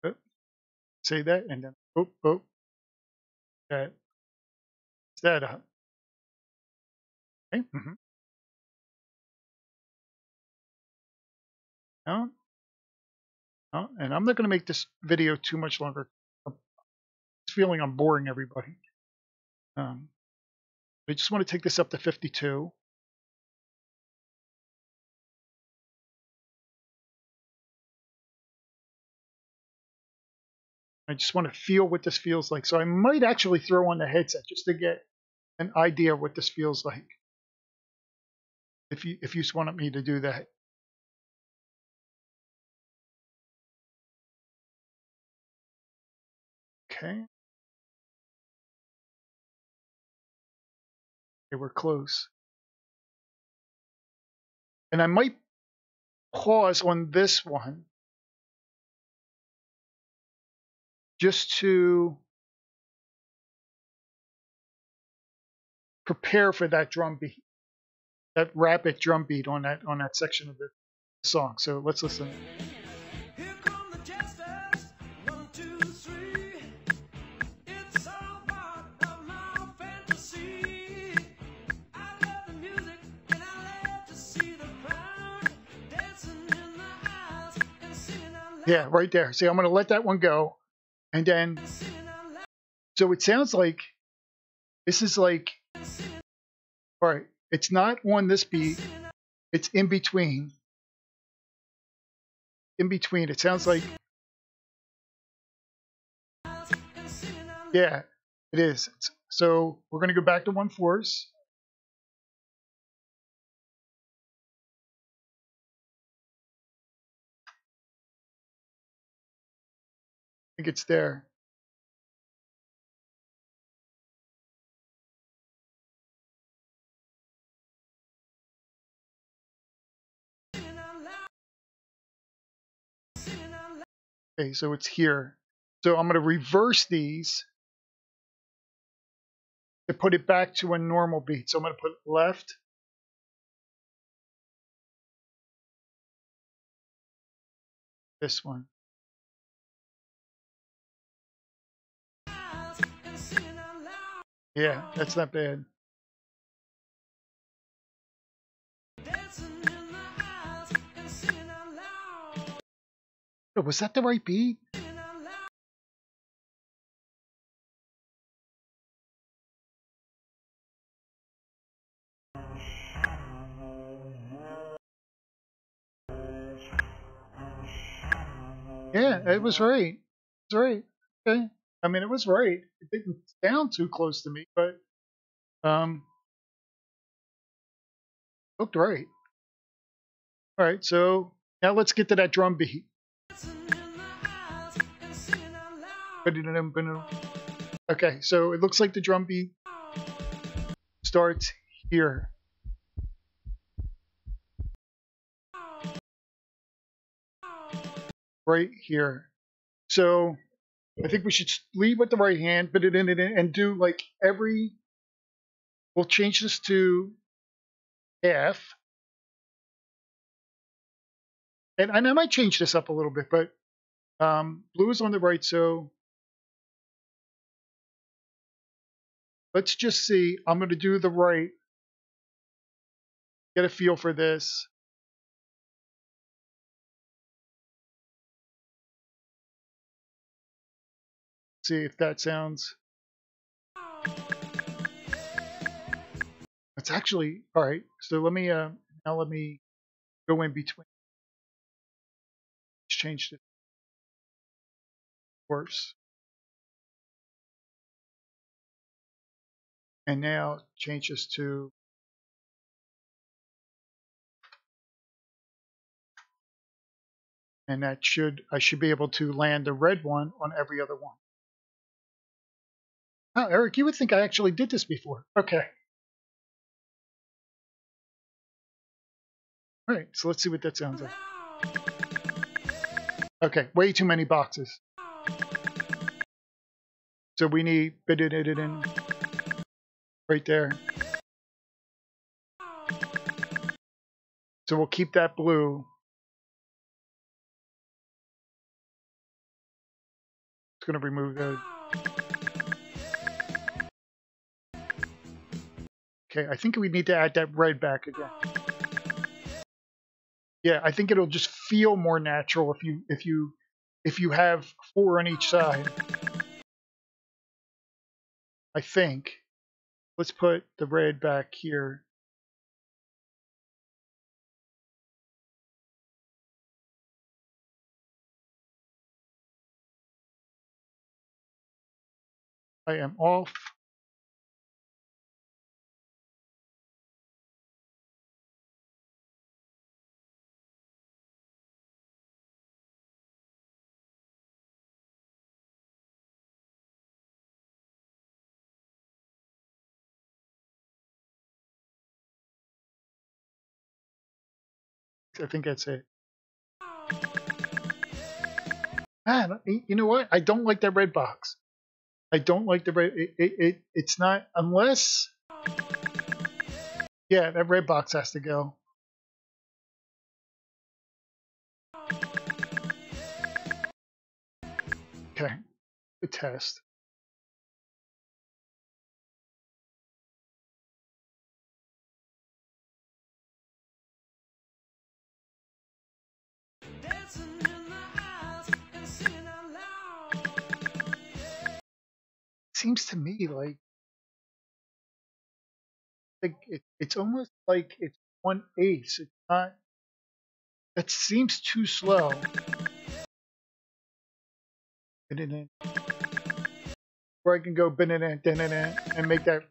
oh, say that, and then that that up. Okay. No, no, and I'm not going to make this video too much longer. I'm feeling I'm boring everybody. I just want to take this up to 52. I just want to feel what this feels like. So I might actually throw on the headset just to get an idea of what this feels like. If you just wanted me to do that. Okay. Okay, we're close. And I might pause on this one just to prepare for that drum beat, that rapid drum beat on that section of the song. So let's listen. Here come the jesters, 1, 2, 3. It's all part of my fantasy. I love the music, and I love to see the crowd dancing in my eyes and singing out loud. Yeah, right there. See, I'm going to let that one go. And then, so it sounds like this is like, all right, it's not on this beat. It's in between. In between. It sounds like, yeah, it is. So we're going to go back to 1/4. think it's there. Okay, so it's here. So I'm going to reverse these to put it back to a normal beat. So I'm going to put left, this one. Yeah, that's not bad. Oh, was that the right beat? Yeah, it was right. It was right. Okay. I mean, it was right. It didn't sound too close to me, but looked right. All right, so now let's get to that drum beat. Okay, so it looks like the drum beat starts here. Right here. So I think we should lead with the right hand, put it in and do like every, we'll change this to F. And I might change this up a little bit, but blue is on the right, so let's just see. I'm going to do the right, get a feel for this. See if that sounds. It's actually all right. So let me now let me go in between. Let's change the course, and now change this to. And that I should be able to land the red one on every other one. Oh, Eric, you would think I actually did this before. Okay. All right, so let's see what that sounds like. Okay, way too many boxes. So we need it in right there. So we'll keep that blue. It's going to remove those. Okay, I think we need to add that red back again. Yeah, I think it'll just feel more natural if you have 4 on each side. I think. Let's put the red back here. I am off. I think that's it. Man, you know what? I don't like that red box. I don't like the red. It's not unless. Yeah, that red box has to go. Okay, good test. Seems to me like it's almost like it's 1/8. It's not. That seems too slow. Or I can go and make that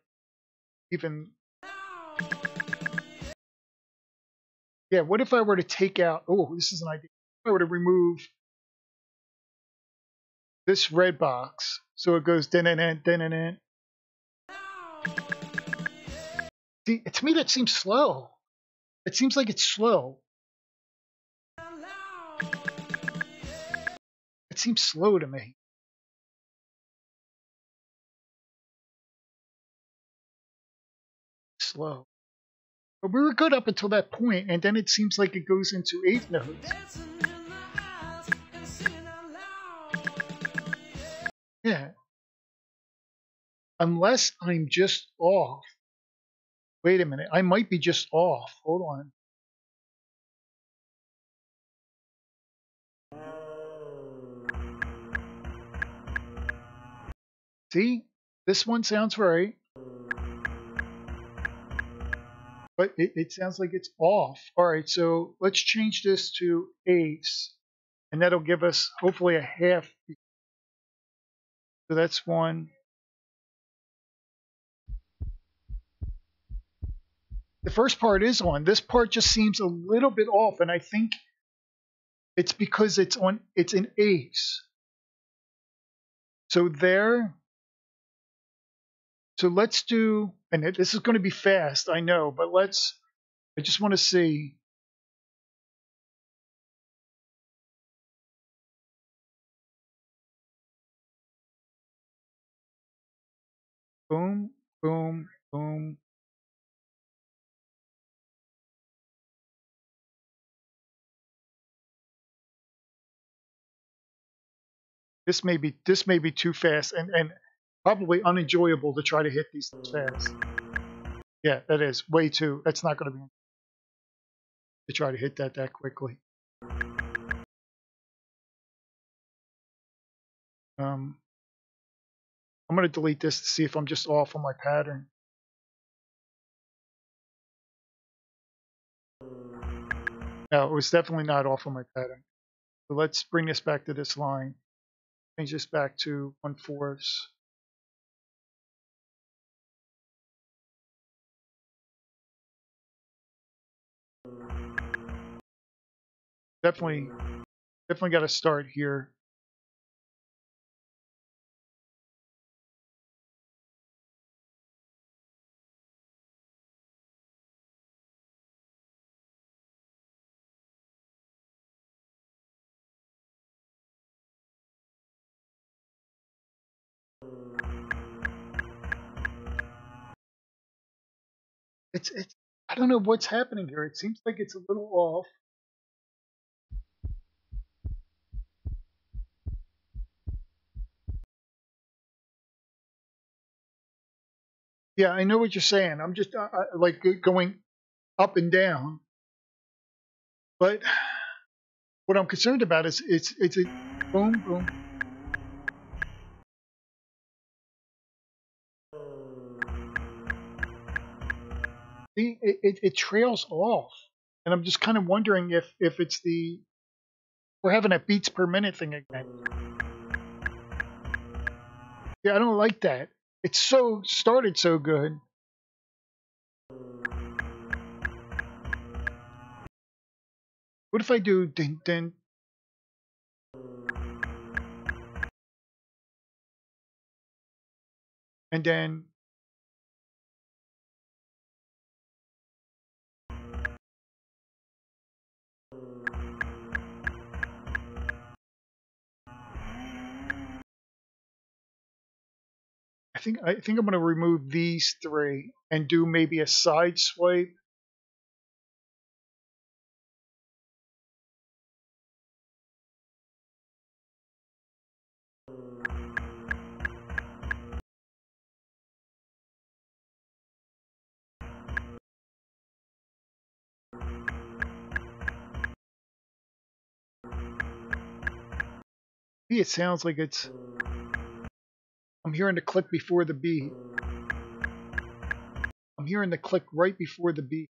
even. Yeah, what if I were to take out. Oh, this is an idea. If I were to remove this red box. So it goes din-din-din, din-din-din. See, to me that seems slow. It seems like it's slow. It seems slow to me. Slow. But we were good up until that point, and then it seems like it goes into eighth notes. Yeah. Unless I'm just off. Wait a minute. I might be just off. Hold on. See? This one sounds right. But it sounds like it's off. All right, so let's change this to eighths. And that'll give us hopefully a half. So that's one. The first part is on. This part just seems a little bit off, and I think it's because it's in eighths. So there. So let's do, and this is going to be fast, I know, but I just want to see. Boom, boom, boom. This may be too fast and probably unenjoyable to try to hit these things fast. Yeah, that is way too. That's not going to be to try to hit that quickly. I'm going to delete this to see if I'm just off on my pattern. No, it was definitely not off on my pattern. So let's bring this back to this line. Change this back to 1/4. Definitely got to start here. It's I don't know what's happening here. It seems like it's a little off. Yeah, I know what you're saying. I'm just like going up and down. But what I'm concerned about is it's a boom boom. See, it trails off, and I'm just kind of wondering if it's we're having a beats per minute thing again. Yeah, I don't like that. It's so started so good. What if I do din din? And then I think I'm going to remove these three and do maybe a side swipe. See, it sounds like I'm hearing the click before the beat. I'm hearing the click right before the beat.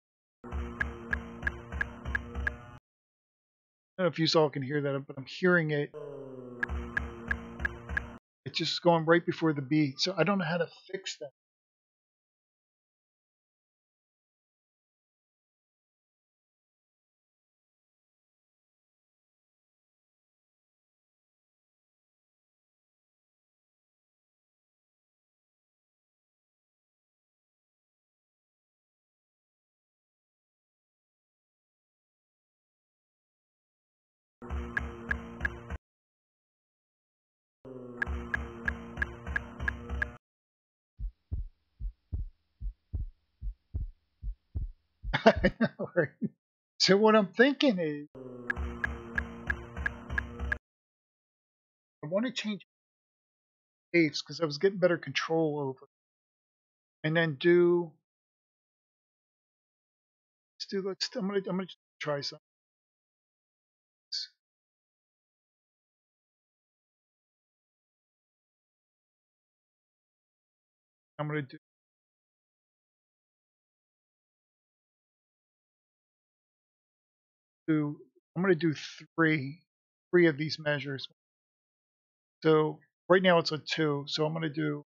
I don't know if you all can hear that, but I'm hearing it. It's just going right before the beat. So I don't know how to fix that. I know, right? So what I'm thinking is I want to change pace because I was getting better control over, and then I'm gonna try something. I'm gonna do I'm gonna do three of these measures. So right now it's a 2, so I'm gonna do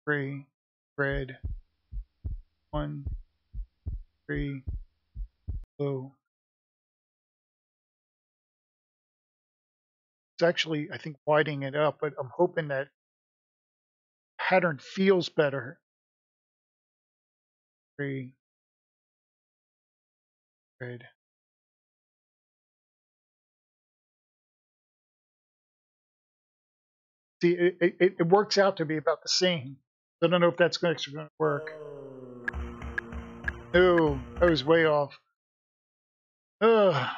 3, red, 1, 3, blue. It's actually I think widening it up, but I'm hoping that pattern feels better. 3, red. See, it works out to be about the same. I don't know if that's actually going to work. No, I was way off. Ugh.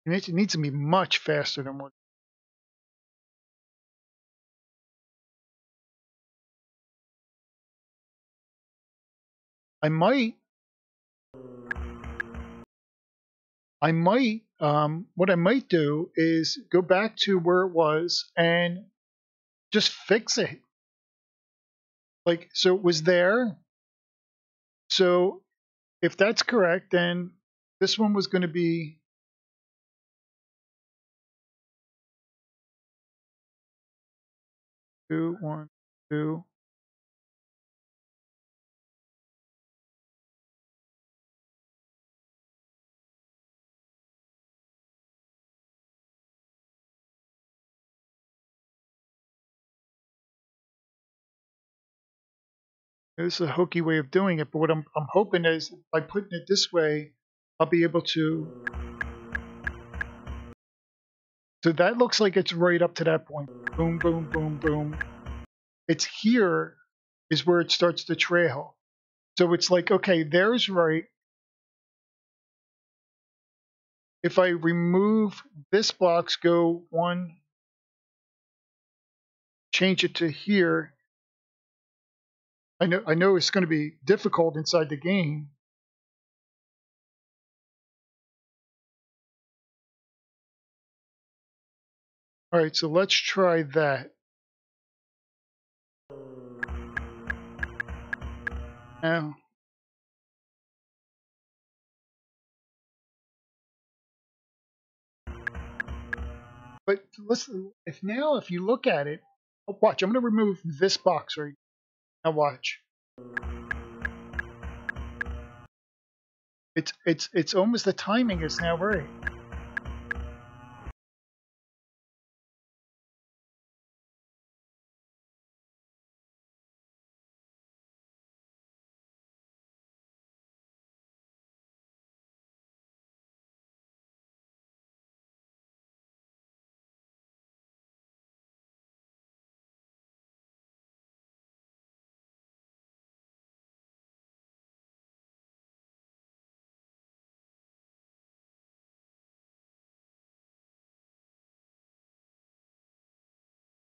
It needs to be much faster than what I might. What I might do is go back to where it was and just fix it. Like, so it was there. So if that's correct, then this one was going to be 2, 1, 2. This is a hokey way of doing it, but what I'm hoping is by putting it this way, I'll be able to. So that looks like it's right up to that point. Boom, boom, boom, boom. It's here is where it starts to trail. So it's like, okay, there's right. If I remove this box, go 1, change it to here. I know it's going to be difficult inside the game. All right, so let's try that. Now, but listen, if you look at it, oh, watch. I'm going to remove this box right now. Watch. It's almost the timing is now right.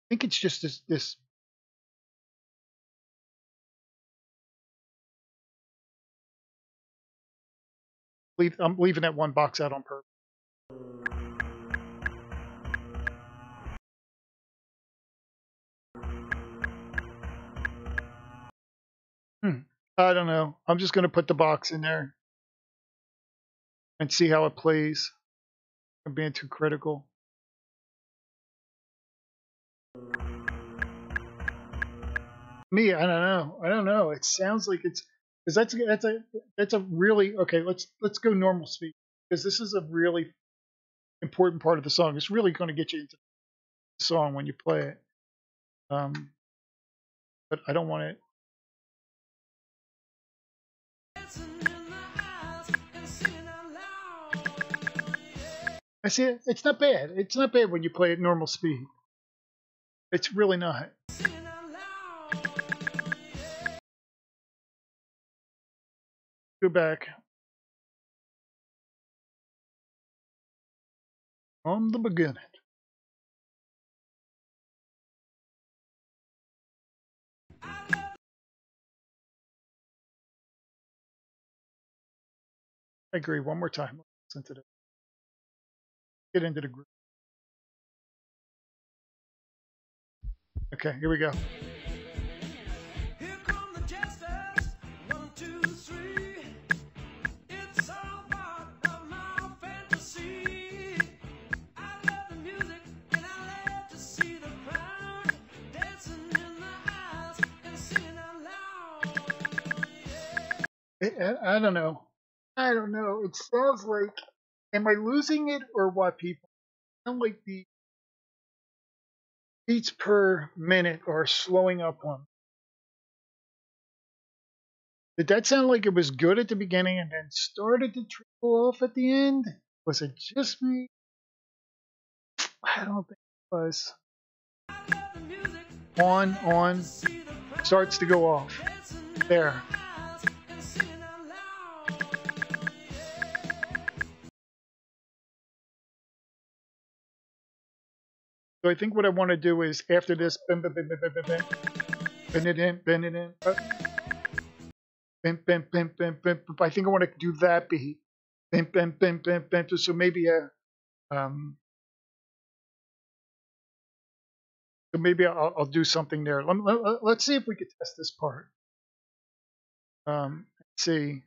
I think it's just this. I'm leaving that one box out on purpose. Hmm. I don't know. I'm just going to put the box in there and see how it plays. I'm being too critical. Me, I don't know. I don't know. It sounds like it's because that's a really okay. Let's go normal speed because this is a really important part of the song. It's really going to get you into the song when you play it. Um, but I don't want it. I see it. It's not bad. It's not bad when you play at normal speed. It's really not. Go back from the beginning. I agree. One more time. Listen to this. Get into the group. Okay, here we go. Here come the jesters, 1, 2, 3. It's all part of my fantasy. I love the music and I love to see the crowd dancing in the aisles and singing out loud. I don't know. I don't know. It sounds like. Am I losing it or what, people? Sound like the beats per minute are slowing up on. Did that sound like it was good at the beginning and then started to trickle off at the end? Was it just me? I don't think it was. On, starts to go off. There. So I think what I want to do is after this, bend it in, bend it in. I think I want to do that beat. So maybe so maybe I'll do something there. Let's see if we could test this part. Let's see.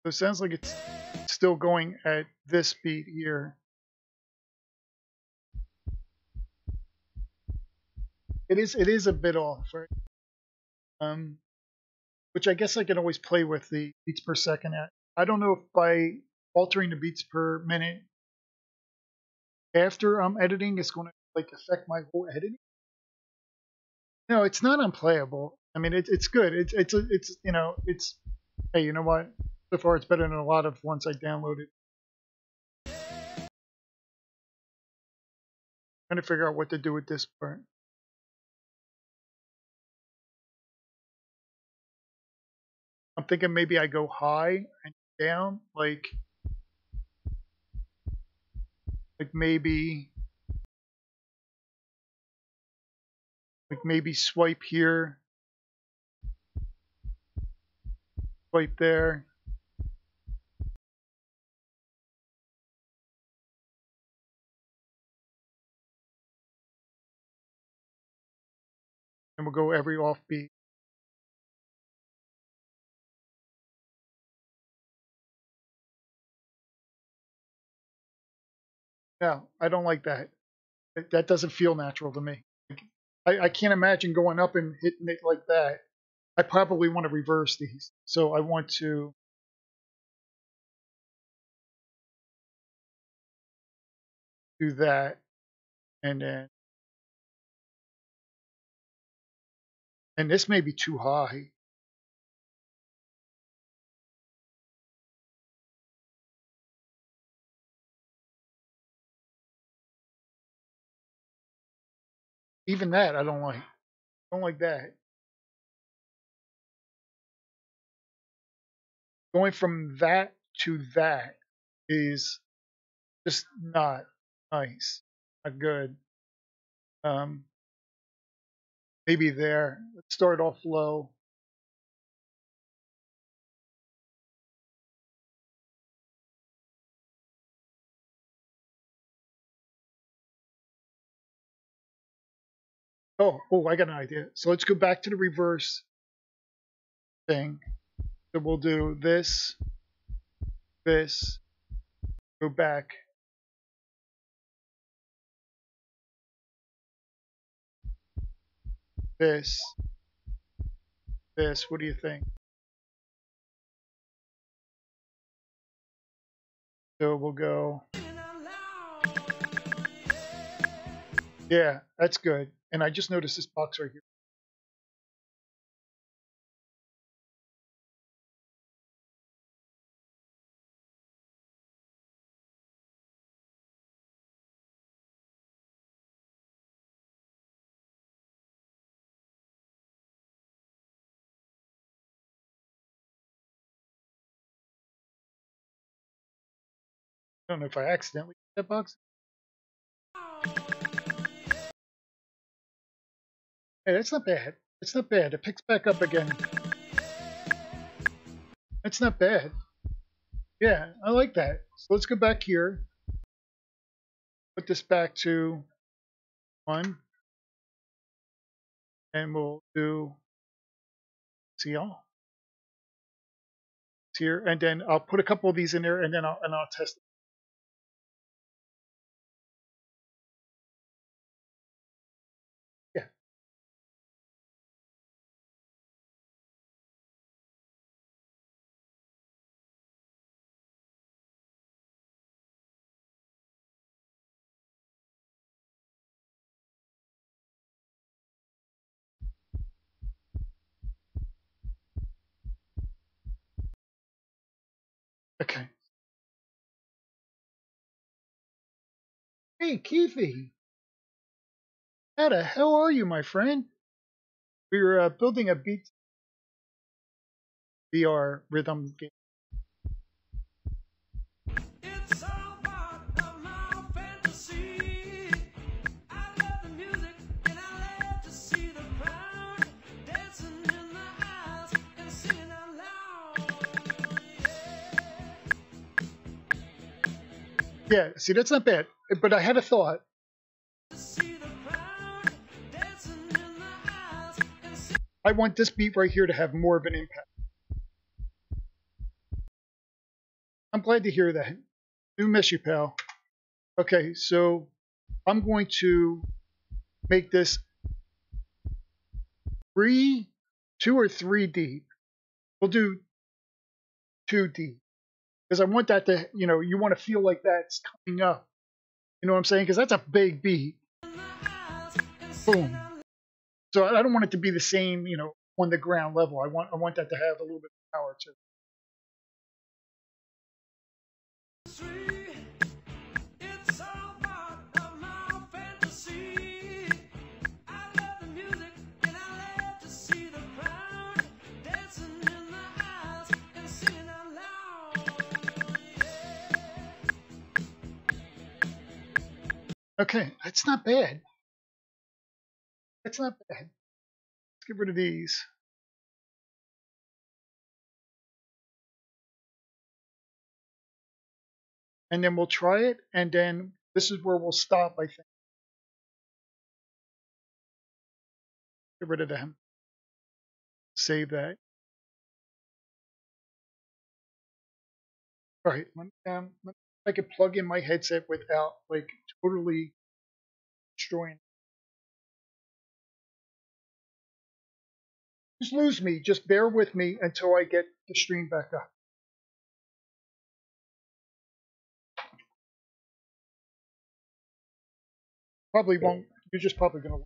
So it sounds like it's still going at this beat here. It is a bit off, right? Which I guess I can always play with the beats per second at. I don't know if by altering the beats per minute after I'm editing is going to like affect my whole editing. No, it's not unplayable. I mean, it's good. It's you know it's hey, you know what? So far, it's better than a lot of ones I downloaded. Trying to figure out what to do with this part. I'm thinking maybe I go high and down, like maybe swipe here, swipe there. And we'll go every offbeat. No, I don't like that. That doesn't feel natural to me. I can't imagine going up and hitting it like that. I probably want to reverse these. So I want to do that. And then, and this may be too high. Even that I don't like. I don't like that. Going from that to that is just not nice. Not good. Um, maybe there. Let's start off low. Oh, I got an idea. So let's go back to the reverse thing. So we'll do this, this, go back, this, this. What do you think? So we'll go. Yeah, that's good. And I just noticed this box right here. I don't know if I accidentally hit that box. Hey, that's not bad. It's not bad. It picks back up again. That's not bad. Yeah, I like that. So let's go back here. Put this back to 1. And we'll do CL here. And then I'll put a couple of these in there and then I'll test it. Yeah. Okay. Hey, Keithy. How the hell are you, my friend? We're building a Beat VR rhythm game. It's all part of my fantasy. I love the music and I love to see the crowd dancing in the aisles and singing out loud. Yeah, see, that's not bad. But I had a thought. To see the crowd dancing in the aisles and singing. I want this beat right here to have more of an impact. I'm glad to hear that. Do miss you, pal. Okay, so I'm going to make this 2 or 3 deep. We'll do 2 deep because I want that to, you want to feel like that's coming up. You know what I'm saying? Because that's a big beat. Boom. So I don't want it to be the same, on the ground level. I want that to have a little bit of power to it. It's all part of my fantasy. I love the music and I love to see the crowd dancing in the aisles and singing out loud. Okay, that's not bad. That's not bad. Let's get rid of these. And then we'll try it. And then this is where we'll stop, I think. Get rid of them. Save that. All right. Let me if I could plug in my headset without like totally destroying. Just lose me. Just bear with me until I get the stream back up. Probably won't. You're just probably gonna.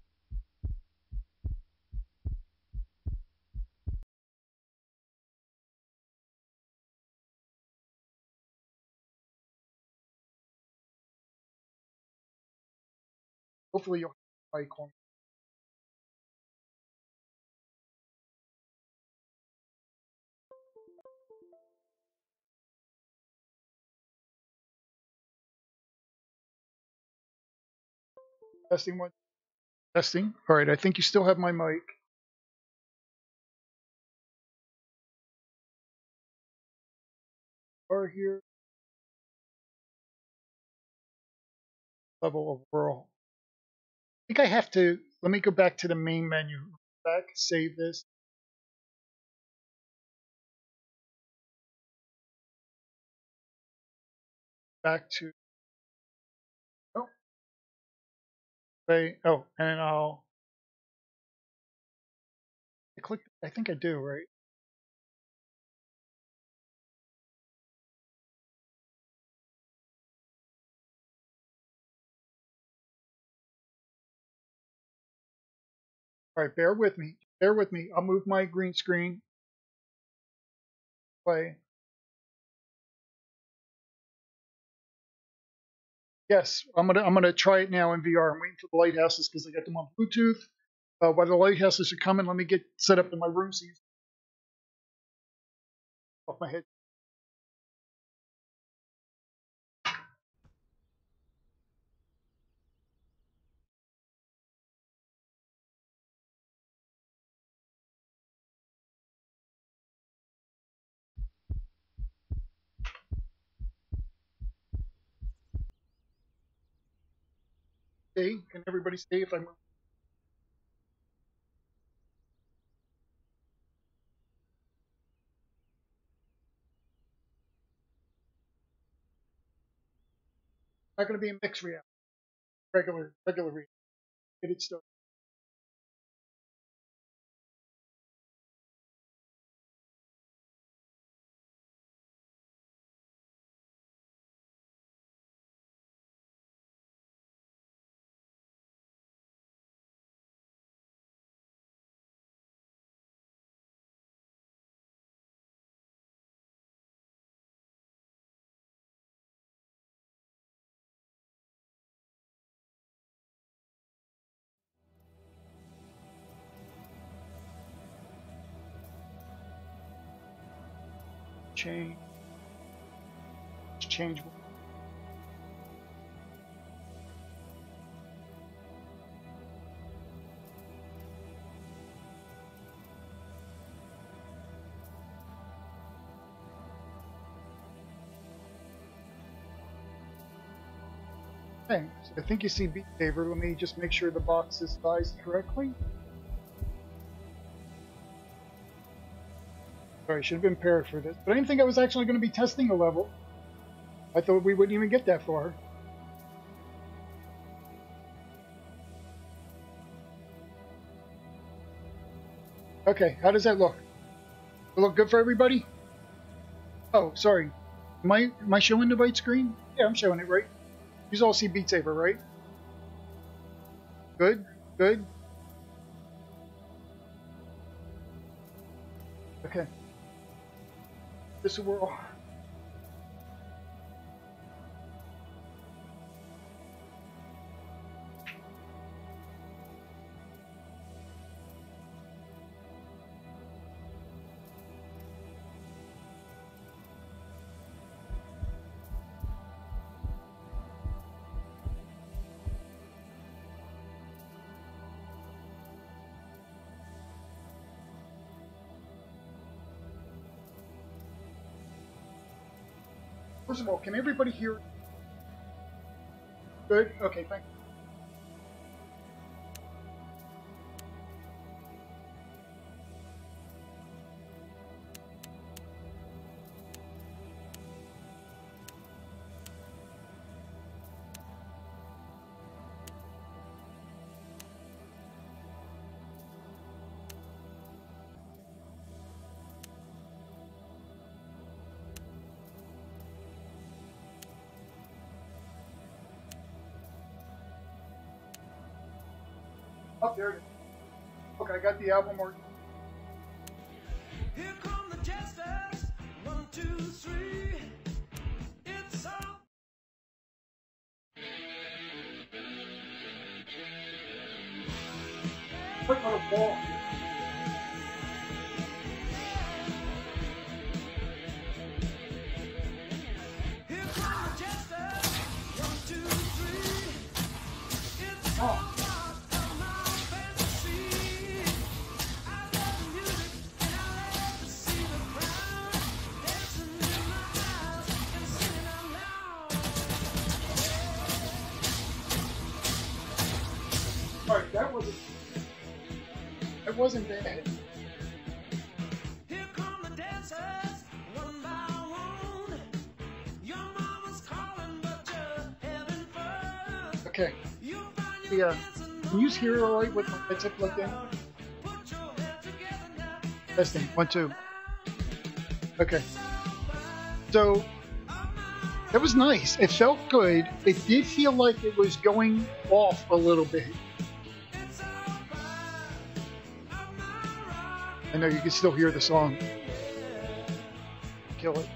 Hopefully you'll have a mic on. Testing one. Testing. All right. I think you still have my mic. Are here. Level of world. I think I have to. Let me go back to the main menu. Back. Save this. Back to. Oh. Wait. Oh. And I'll click I think I do, right? All right, bear with me. Bear with me. I'll move my green screen. Play. Yes, I'm gonna try it now in VR. I'm waiting for the lighthouses because I got them on Bluetooth. While the lighthouses are coming, let me get set up in my room so you off my head. See? Can everybody see if I'm not going to be a mixed reality, regular reality. Get it started. Change. Change. Okay, so I think you see Beat Saber. Let me just make sure the box is sized correctly. Sorry, I should have been prepared for this. But I didn't think I was actually going to be testing a level. I thought we wouldn't even get that far. Okay, how does that look? It look good for everybody? Oh, sorry. Am I showing the right screen? Yeah, I'm showing it right. You all see Beat Saber, right? Good, good. Okay. This is where all... First of all, can everybody hear? Good? Okay, thank you. Oh, there it is. Okay, I got the album order. Here come the jesters. 1, 2, 3. It's all. Put on a wall. Here come the jesters. 1, 2, 3. It's all Oh, part of my fantasy. I love the music and I love to see the crowd dancing in my eyes and singing out loud. all right, that wasn't bad. Here come the dancers, one by one. Your mama's calling, but you're having fun. Okay, You find the your dancing can you hear all right with my headset plugged in? put your head together now Testing. 1, 2. Okay. So that was nice. It felt good. It did feel like it was going off a little bit. I know you can still hear the song. Kill it.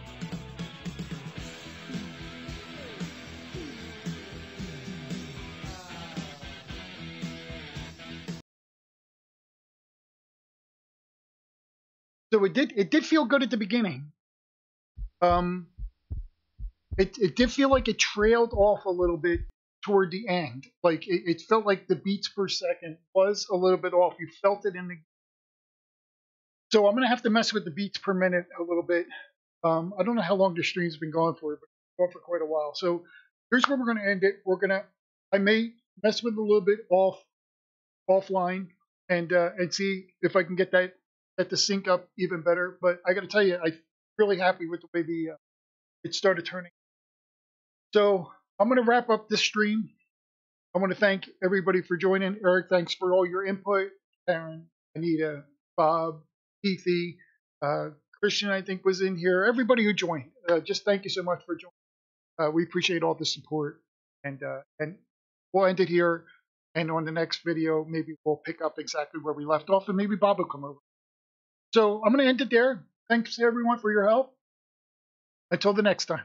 So it did feel good at the beginning. It did feel like it trailed off a little bit toward the end. Like it felt like the beats per second was a little bit off. You felt it in the. So I'm gonna have to mess with the beats per minute a little bit. I don't know how long the stream's been going for, but it's going for quite a while. So here's where we're gonna end it. I may mess with it a little bit offline and see if I can get that to sync up even better. But I got to tell you, I'm really happy with the way it started turning. So I'm going to wrap up this stream. I want to thank everybody for joining. Eric, thanks for all your input. Aaron, Anita, Bob, Keithy, Christian, I think, was in here. Everybody who joined, just thank you so much for joining. We appreciate all the support. And we'll end it here. And on the next video, maybe we'll pick up exactly where we left off, and maybe Bob will come over. So I'm going to end it there. Thanks, everyone, for your help. Until the next time.